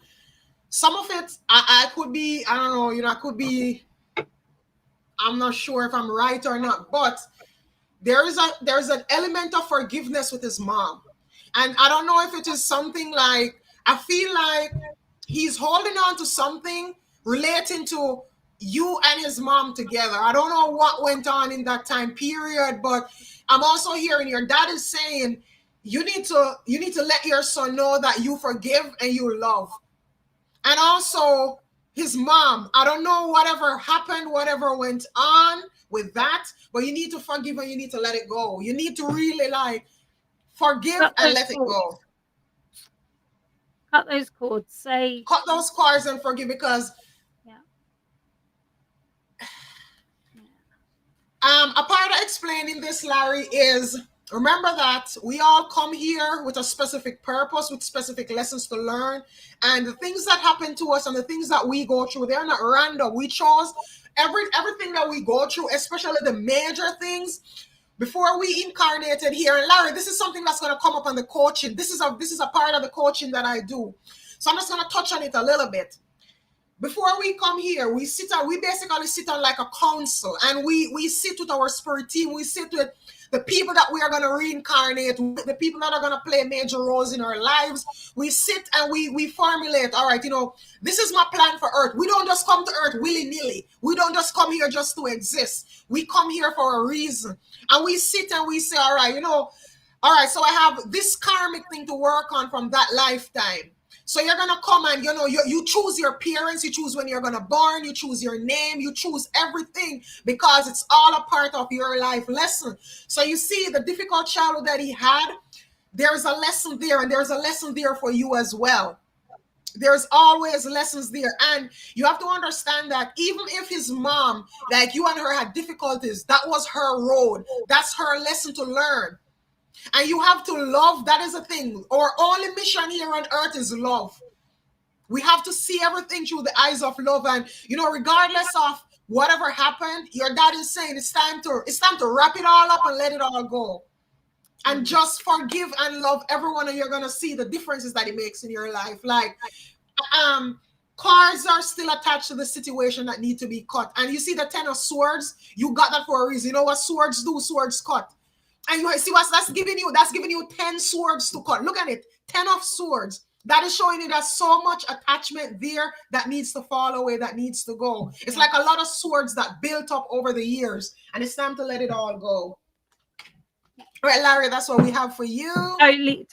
some of it, I could be, I don't know, I could be, I'm not sure if I'm right or not, but there's an element of forgiveness with his mom. And I don't know if it is something like, I feel like he's holding on to something relating to you and his mom together. I don't know what went on in that time period, but I'm also hearing your dad is saying you need to let your son know that you forgive and you love. And also his mom, I don't know whatever happened, whatever went on with that, but you need to forgive and you need to let it go. You need to really like forgive and let it go. Cut those cords. Say cut those cords and forgive, because a part of explaining this, Larry, is remember that we all come here with a specific purpose, with specific lessons to learn. And the things that happen to us and the things that we go through, they're not random. We chose everything that we go through, especially the major things, before we incarnated here. And Larry, this is something that's going to come up on the coaching. This is a part of the coaching that I do. So I'm just going to touch on it a little bit. Before we come here, we basically sit on like a council, and we sit with our spirit team. We sit with the people that we are going to reincarnate, the people that are going to play major roles in our lives. We sit and we formulate, all right, this is my plan for Earth. We don't just come to Earth willy-nilly. We don't just come here just to exist. We come here for a reason. And we sit and we say, all right, all right, so I have this karmic thing to work on from that lifetime. So you're going to come and, you choose your parents, you choose when you're going to born, you choose your name, you choose everything, because it's all a part of your life lesson. So you see the difficult childhood that he had, there's a lesson there, and there's a lesson there for you as well. There's always lessons there. And you have to understand that even if his mom, like you and her, had difficulties, that was her road. That's her lesson to learn. And you have to love. That is a thing. Our only mission here on earth is love. We have to see everything through the eyes of love. And regardless of whatever happened, your dad is saying it's time to wrap it all up and let it all go. And just forgive and love everyone, and you're gonna see the differences that it makes in your life. Like cards are still attached to the situation that need to be cut. And you see the 10 of Swords, you got that for a reason. You know what swords do? Swords cut. And you see what that's giving you? That's giving you 10 swords to cut. Look at it. 10 of Swords. That is showing you that so much attachment there that needs to fall away, that needs to go. It's like a lot of swords that built up over the years, and it's time to let it all go. All right, Larry, that's what we have for you.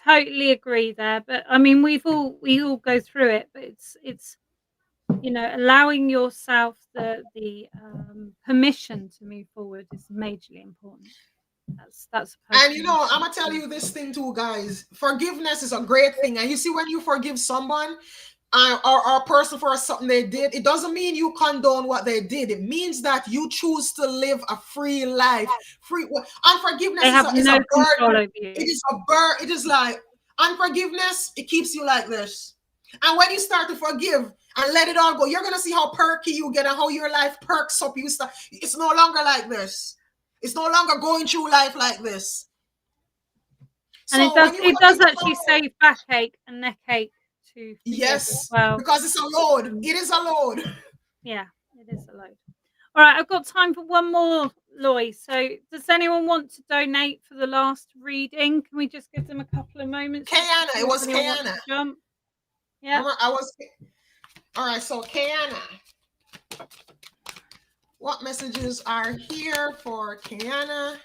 Totally agree there. But I mean, we all go through it, but it's allowing yourself the permission to move forward is majorly important. That's and I'm gonna tell you this thing too, guys. Forgiveness is a great thing. And you see, when you forgive someone or a person for something they did, it doesn't mean you condone what they did. It means that you choose to live a free life. Unforgiveness is a burden. It is a burden. It is like unforgiveness. It keeps you like this. And when you start to forgive and let it all go, you're gonna see how perky you get and how your life perks up. It's no longer like this. It's no longer going through life like this. And it does actually save backache and neckache too. Yes, as well. Because it's a load. It is a load. Yeah, it is a load. All right, I've got time for one more, Loy. So does anyone want to donate for the last reading? Can we just give them a couple of moments? Kayana, it was Kayana. Yeah. All right, so Kayana. What messages are here for Kayana?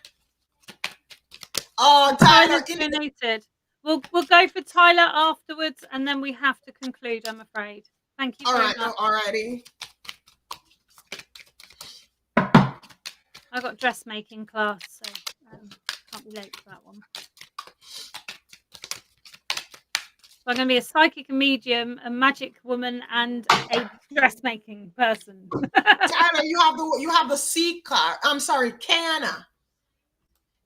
Oh, Tyler donated. We'll go for Tyler afterwards, and then we have to conclude, I'm afraid. Thank you. All right, alrighty. I got dressmaking class, so can't be late for that one. So I'm going to be a psychic, a medium, a magic woman, and a dressmaking person. Tyler, you have the C card. I'm sorry, Kana.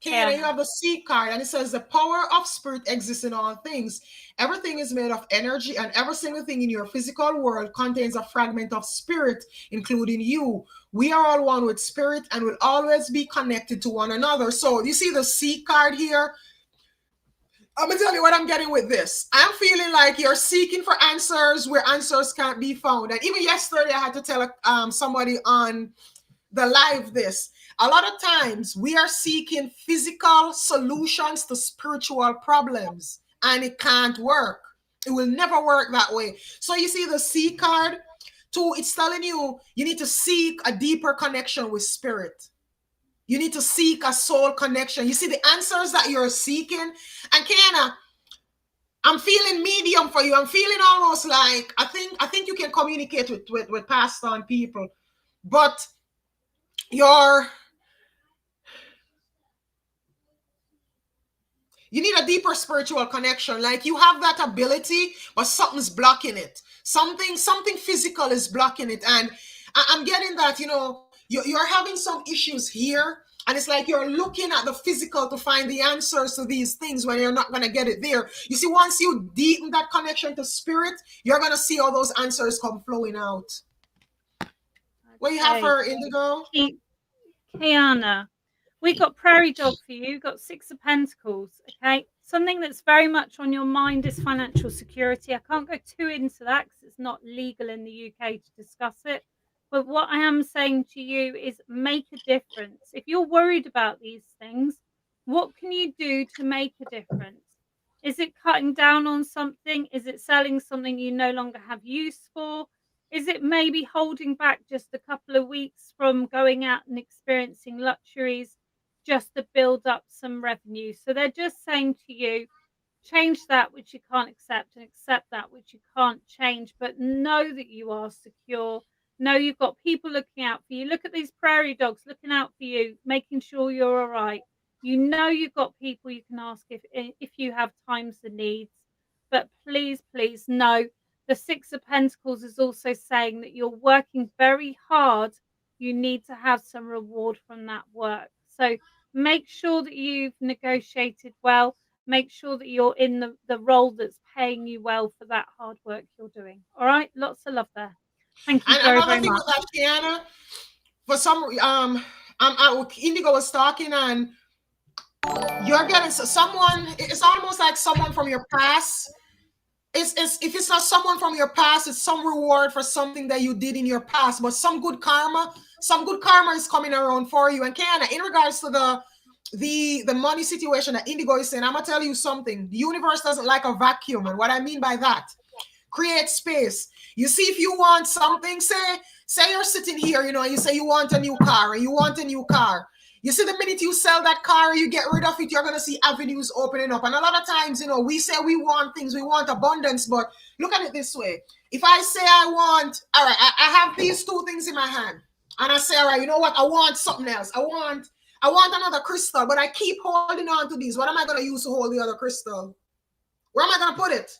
Kana, you have the C card, and it says the power of spirit exists in all things. Everything is made of energy, and every single thing in your physical world contains a fragment of spirit, including you. We are all one with spirit and will always be connected to one another. So you see the C card here? I'm gonna tell you what I'm getting with this. I'm feeling like you're seeking for answers where answers can't be found. And even yesterday, I had to tell somebody on the live this. A lot of times we are seeking physical solutions to spiritual problems, and it can't work. It will never work that way. So you see the C card, too, it's telling you you need to seek a deeper connection with spirit. You need to seek a soul connection. You see the answers that you're seeking. And Kiana, I'm feeling medium for you. I'm feeling almost like I think you can communicate with passed on people, but you need a deeper spiritual connection. Like you have that ability, but something's blocking it. Something physical is blocking it. And I'm getting that, you're having some issues here. And it's like you're looking at the physical to find the answers to these things when you're not going to get it there. You see, once you deepen that connection to spirit, you're going to see all those answers come flowing out. Okay. What do you have for Indigo? Kiana, we got Prairie Dog for you. Got 6 of Pentacles. Okay, something that's very much on your mind is financial security. I can't go too into that because it's not legal in the UK to discuss it. But what I am saying to you is make a difference. If you're worried about these things, what can you do to make a difference? Is it cutting down on something? Is it selling something you no longer have use for? Is it maybe holding back just a couple of weeks from going out and experiencing luxuries just to build up some revenue? So they're just saying to you, change that which you can't accept and accept that which you can't change, but know that you are secure. Know you've got people looking out for you. Look at these prairie dogs looking out for you, making sure you're all right. You know you've got people you can ask if you have times and needs. But please know the 6 of Pentacles is also saying that you're working very hard. You need to have some reward from that work. So make sure that you've negotiated well. Make sure that you're in the role that's paying you well for that hard work you're doing. All right? Lots of love there. Thank you very, Another very thing much. with that, Kiana, for some Indigo was talking, and you're getting someone. It's almost like someone from your past. It's if it's not someone from your past, it's some reward for something that you did in your past. But some good karma is coming around for you. And Kiana, in regards to the money situation that Indigo is saying, I'm gonna tell you something. The universe doesn't like a vacuum, and what I mean by that, create space. You see, if you want something, say you're sitting here, and you say you want a new car, and you want a new car. You see, the minute you sell that car, you get rid of it, you're going to see avenues opening up. And a lot of times, we say we want things, we want abundance, but look at it this way. If I say all right, I have these 2 things in my hand, and I say, all right, you know what? I want something else. I want another crystal, but I keep holding on to these. What am I going to use to hold the other crystal? Where am I going to put it?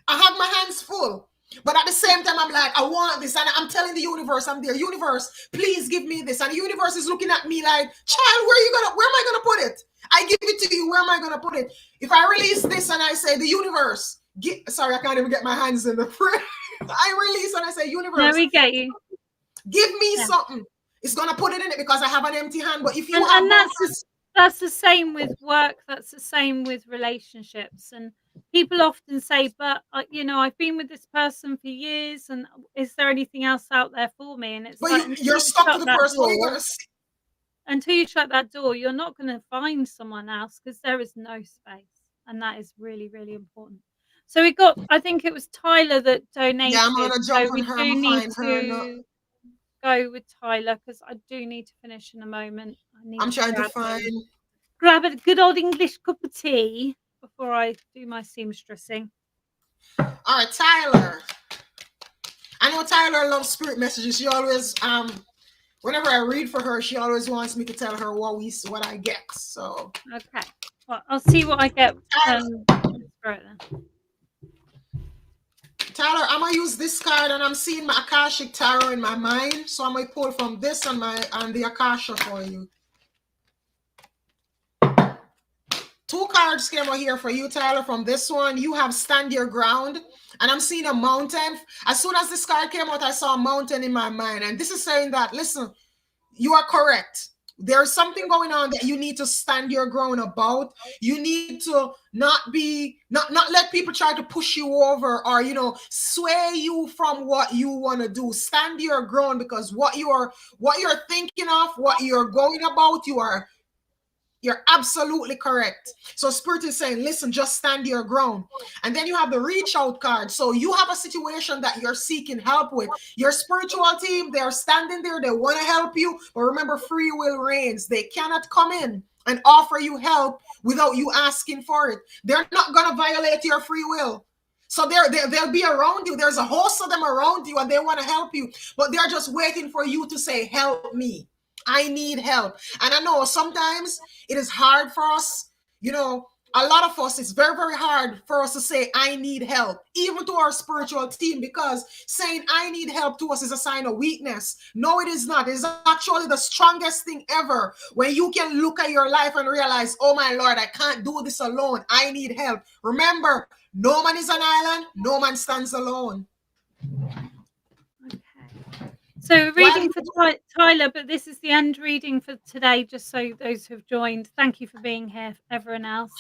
I have my hands full. But at the same time, I'm like, I want this. And I'm telling the universe, I'm there. Universe, please give me this. And the universe is looking at me like, child, where am I going to put it? I give it to you. Where am I going to put it? If I release this and I say, the universe, sorry, I can't even get my hands in the prayer. I release and I say, universe. No, we get you. Give me something. It's going to put it in it because I have an empty hand. But if you and that's the same with work. That's the same with relationships. And people often say, but I've been with this person for years, and is there anything else out there for me? And it's but like you're stuck to the person. Until you shut that door, you're not going to find someone else because there is no space, and that is really, really important. So I think it was Tyler that donated. Yeah, I'm gonna jump on her. We do need to go with Tyler because I do need to finish in a moment. I'm trying to grab a good old English cup of tea before I do my seamstressing. All right, Tyler. I know Tyler loves spirit messages. She always whenever I read for her, she always wants me to tell her what I get. So Okay. Well, I'll see what I get. Tyler, Spirit then. Tyler, I'm gonna use this card, and I'm seeing my Akashic Tarot in my mind. So I'm gonna pull from this and the Akasha for you. Two cards came out here for you, Tyler. From this one, you have stand your ground, and I'm seeing a mountain. As soon as this card came out, I saw a mountain in my mind, and this is saying that, listen, you are correct. There's something going on that you need to stand your ground about. You need to not let people try to push you over, or sway you from what you want to do. Stand your ground, because what you're thinking of, what you're going about, you're absolutely correct. So Spirit is saying, listen, just stand your ground. And then you have the reach out card. So you have a situation that you're seeking help with. Your spiritual team, they're standing there. They want to help you. But remember, free will reigns. They cannot come in and offer you help without you asking for it. They're not going to violate your free will. So they'll be around you. There's a host of them around you, and they want to help you. But they're just waiting for you to say, help me. I need help. And I know sometimes it is hard for us, a lot of us, it's very, very hard for us to say, I need help, even to our spiritual team, because saying I need help to us is a sign of weakness. No, it is not. It's actually the strongest thing ever, when you can look at your life and realize, oh my Lord, I can't do this alone. I need help. Remember, no man is an island. No man stands alone. So reading for Tyler, but this is the end reading for today, just so those who've joined. Thank you for being here, everyone else.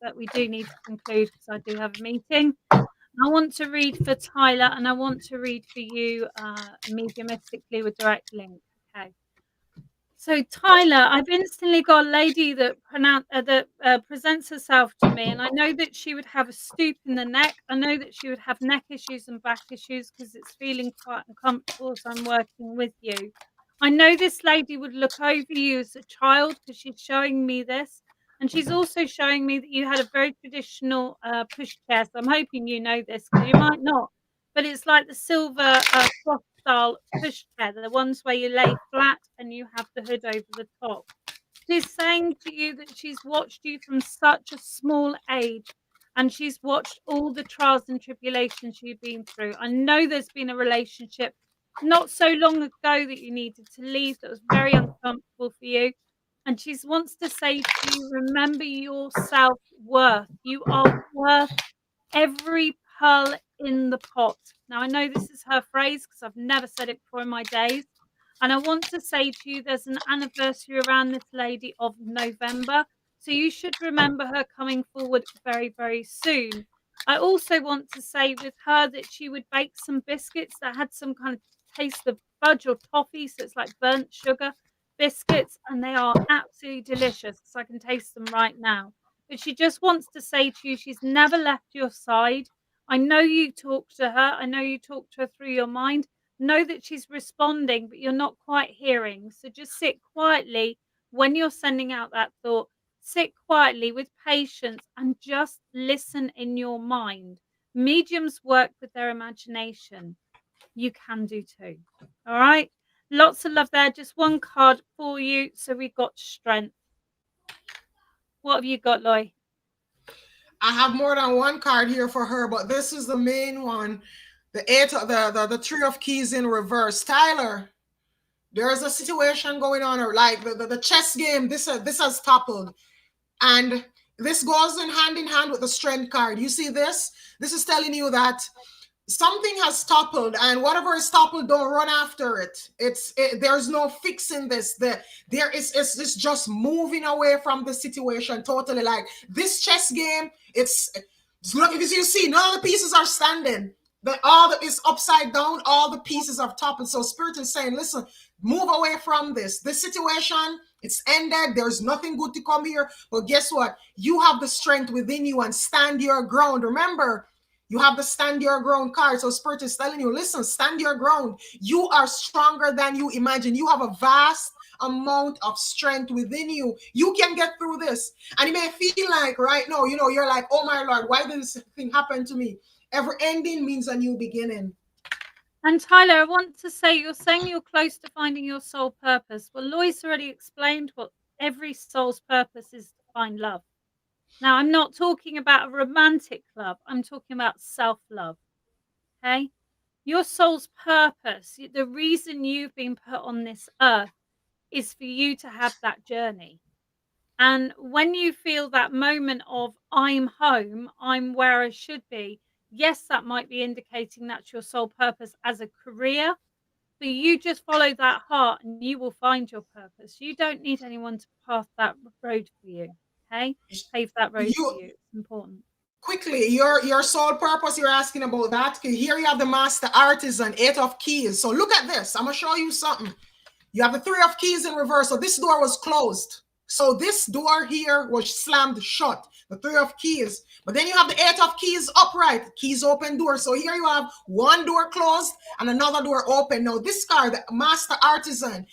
But we do need to conclude, because I do have a meeting. I want to read for Tyler, and I want to read for you mediumistically with direct link. Okay. So Tyler, I've instantly got a lady that presents herself to me, and I know that she would have a stoop in the neck. I know that she would have neck issues and back issues, because it's feeling quite uncomfortable as I'm working with you. I know this lady would look over you as a child, because she's showing me this, and she's also showing me that you had a very traditional pushchair. So I'm hoping you know this, because you might not, but it's like the silver cloth style pushchair, the ones where you lay flat and you have the hood over the top. She's saying to you that she's watched you from such a small age, and she's watched all the trials and tribulations you've been through. I know there's been a relationship not so long ago that you needed to leave that was very uncomfortable for you. And she wants to say to you, remember your self-worth. You are worth every pearl in the pot. Now, I know this is her phrase, because I've never said it before in my days. And I want to say to you, there's an anniversary around this lady of November. So you should remember her coming forward very, very soon. I also want to say with her that she would bake some biscuits that had some kind of taste of fudge or toffee. So it's like burnt sugar biscuits, and they are absolutely delicious, because I can taste them right now. But she just wants to say to you, she's never left your side. I know you talk to her. I know you talk to her through your mind. Know that she's responding, but you're not quite hearing. So just sit quietly when you're sending out that thought. Sit quietly with patience and just listen in your mind. Mediums work with their imagination. You can do too. All right. Lots of love there. Just one card for you. So we got strength. What have you got, Loy? I have more than one card here for her, but this is the main one. The three of keys in reverse. Tyler, there is a situation going on, or like the chess game. This has toppled, and this goes in hand with the strength card. You see this? This is telling you that something has toppled, and whatever is toppled, don't run after it. There's no fixing this. It's just moving away from the situation totally. Like this chess game, it's look, if you see, none of the pieces are standing. All that is upside down, all the pieces are toppled. So Spirit is saying, listen, move away from this situation. It's ended. There's nothing good to come here. But guess what? You have the strength within you, and stand your ground. Remember, you have the stand your ground card. So Spirit is telling you, listen, stand your ground. You are stronger than you imagine. You have a vast amount of strength within you. You can get through this. And it may feel like right now, you're like, oh my Lord, why did this thing happen to me? Every ending means a new beginning. And Tyler, I want to say, you're saying you're close to finding your soul purpose. Well, Lois already explained what every soul's purpose is, to find love. Now, I'm not talking about a romantic love. I'm talking about self-love. Okay? Your soul's purpose, the reason you've been put on this earth, is for you to have that journey. And when you feel that moment of, I'm home, I'm where I should be, yes, that might be indicating that's your sole purpose as a career. But you just follow that heart and you will find your purpose. You don't need anyone to path that road for you. Okay? Pave that road for You you. It's important. quickly, your soul purpose, you're asking about that. Here you have the master artisan, 8 of keys. So look at this. I'm gonna show you something. You have the 3 of keys in reverse. So this door was closed. So this door here was slammed shut, the 3 of keys. But then you have the 8 of keys upright, keys open door. So here you have one door closed and another door open. Now this card, the master artisan,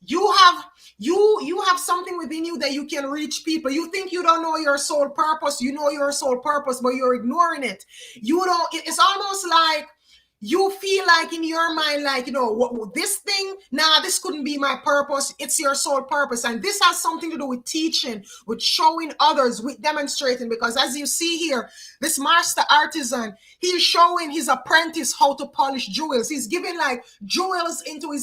you have you have something within you that you can reach people. You think you don't know your soul purpose. You know your soul purpose, but you're ignoring it. You don't. It's almost like you feel like in your mind, like, this thing, nah, this couldn't be my purpose. It's your soul purpose. And this has something to do with teaching, with showing others, with demonstrating. Because as you see here, this master artisan, he's showing his apprentice how to polish jewels. He's giving like jewels into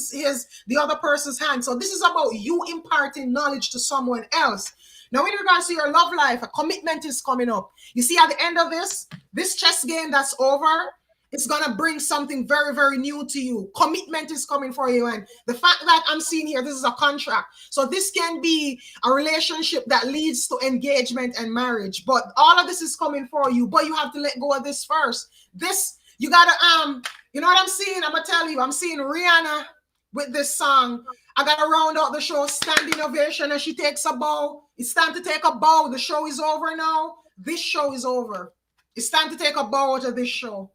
the other person's hand. So this is about you imparting knowledge to someone else. Now, in regards to your love life, a commitment is coming up. You see, at the end of this chess game that's over, it's going to bring something very, very new to you. Commitment is coming for you. And the fact that I'm seeing here, this is a contract. So this can be a relationship that leads to engagement and marriage. But all of this is coming for you. But you have to let go of this first. This, you got to, you know what I'm seeing? I'm going to tell you, I'm seeing Rihanna with this song. I got to round out the show, standing ovation, and she takes a bow. It's time to take a bow. The show is over now. This show is over. It's time to take a bow out of this show.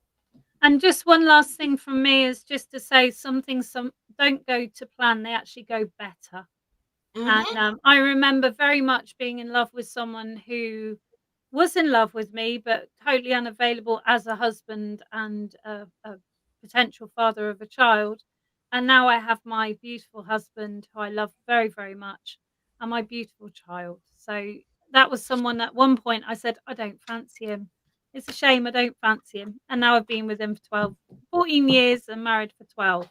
And just one last thing from me is just to say, some things don't go to plan, they actually go better. Mm-hmm. And I remember very much being in love with someone who was in love with me, but totally unavailable as a husband and a potential father of a child. And now I have my beautiful husband, who I love very, very much, and my beautiful child. So that was someone at one point I said, I don't fancy him. It's a shame, I don't fancy him. And now I've been with him for 14 years and married for 12.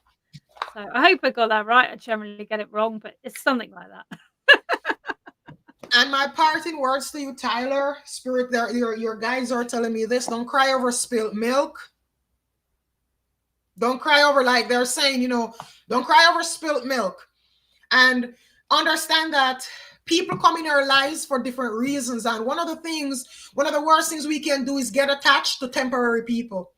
So I hope I got that right. I generally get it wrong, but it's something like that. And my parting words to you, Tyler, Spirit, your guys are telling me this. Don't cry over spilt milk. Don't cry over, like they're saying, don't cry over spilt milk. And understand that people come in our lives for different reasons. And one of the worst things we can do is get attached to temporary people.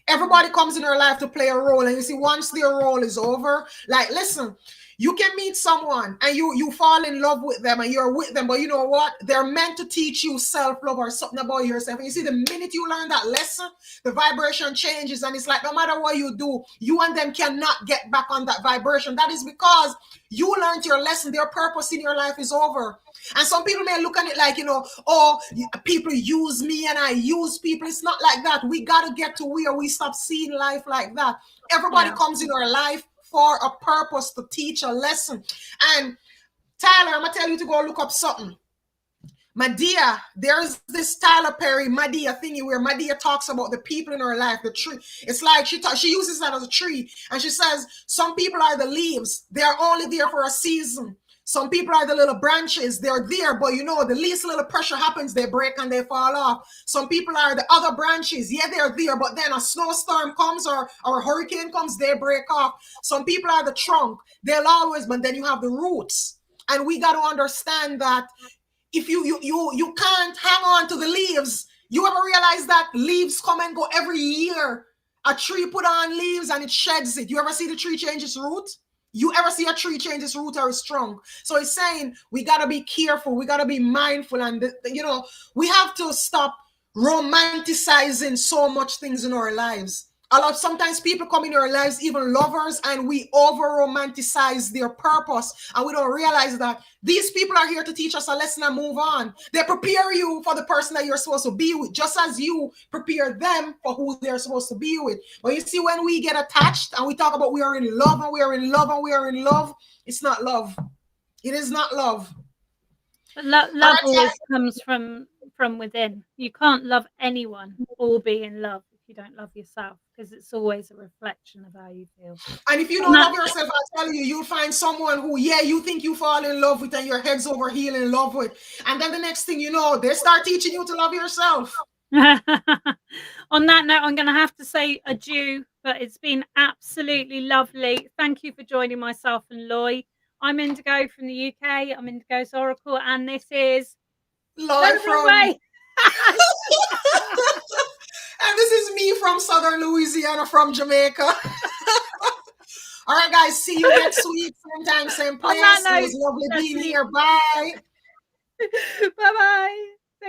Everybody comes in our life to play a role. And you see, once their role is over, like, listen, you can meet someone and you fall in love with them and you're with them. But you know what? They're meant to teach you self-love or something about yourself. And you see, the minute you learn that lesson, the vibration changes. And it's like, no matter what you do, you and them cannot get back on that vibration. That is because you learned your lesson. Their purpose in your life is over. And some people may look at it like, people use me and I use people. It's not like that. We got to get to where we stop seeing life like that. Everybody comes in our life for a purpose, to teach a lesson. And Tyler, I'm going to tell you to go look up something. Madea, there's this Tyler Perry Madea thingy where Madea talks about the people in her life, the tree. It's like she uses that as a tree. And she says, some people are the leaves. They're only there for a season. Some people are the little branches. They're there, but the least little pressure happens, they break and they fall off. Some people are the other branches. Yeah, they're there, but then a snowstorm comes or a hurricane comes, they break off. Some people are the trunk. They'll always, but then you have the roots. And we got to understand that if you can't hang on to the leaves. You ever realize that leaves come and go every year? A tree put on leaves and it sheds it. You ever see the tree change its root? You ever see a tree change its root or its trunk? So it's saying we got to be careful. We got to be mindful. And, we have to stop romanticizing so much things in our lives. A lot sometimes people come in your lives, even lovers, and we over romanticize their purpose, and we don't realize that these people are here to teach us a lesson and move on. They prepare you for the person that you're supposed to be with, just as you prepare them for who they're supposed to be with. But you see, when we get attached and we talk about we are in love and we are in love and we are in love, it's not love. It is not love. But love always comes from within. You can't love anyone or be in love if you don't love yourself, because it's always a reflection of how you feel. And if you don't love yourself, I tell you, you'll find someone who, yeah, you think you fall in love with and your head's over heel in love with. And then the next thing you know, they start teaching you to love yourself. On that note, I'm going to have to say adieu, but it's been absolutely lovely. Thank you for joining myself and Loy. I'm Indigo from the UK. I'm Indigo's Oracle, and this is Loy from... and this is me from Southern Louisiana, from Jamaica. All right, guys, see you next week, same time, same place. It was lovely being here. Bye. Bye-bye.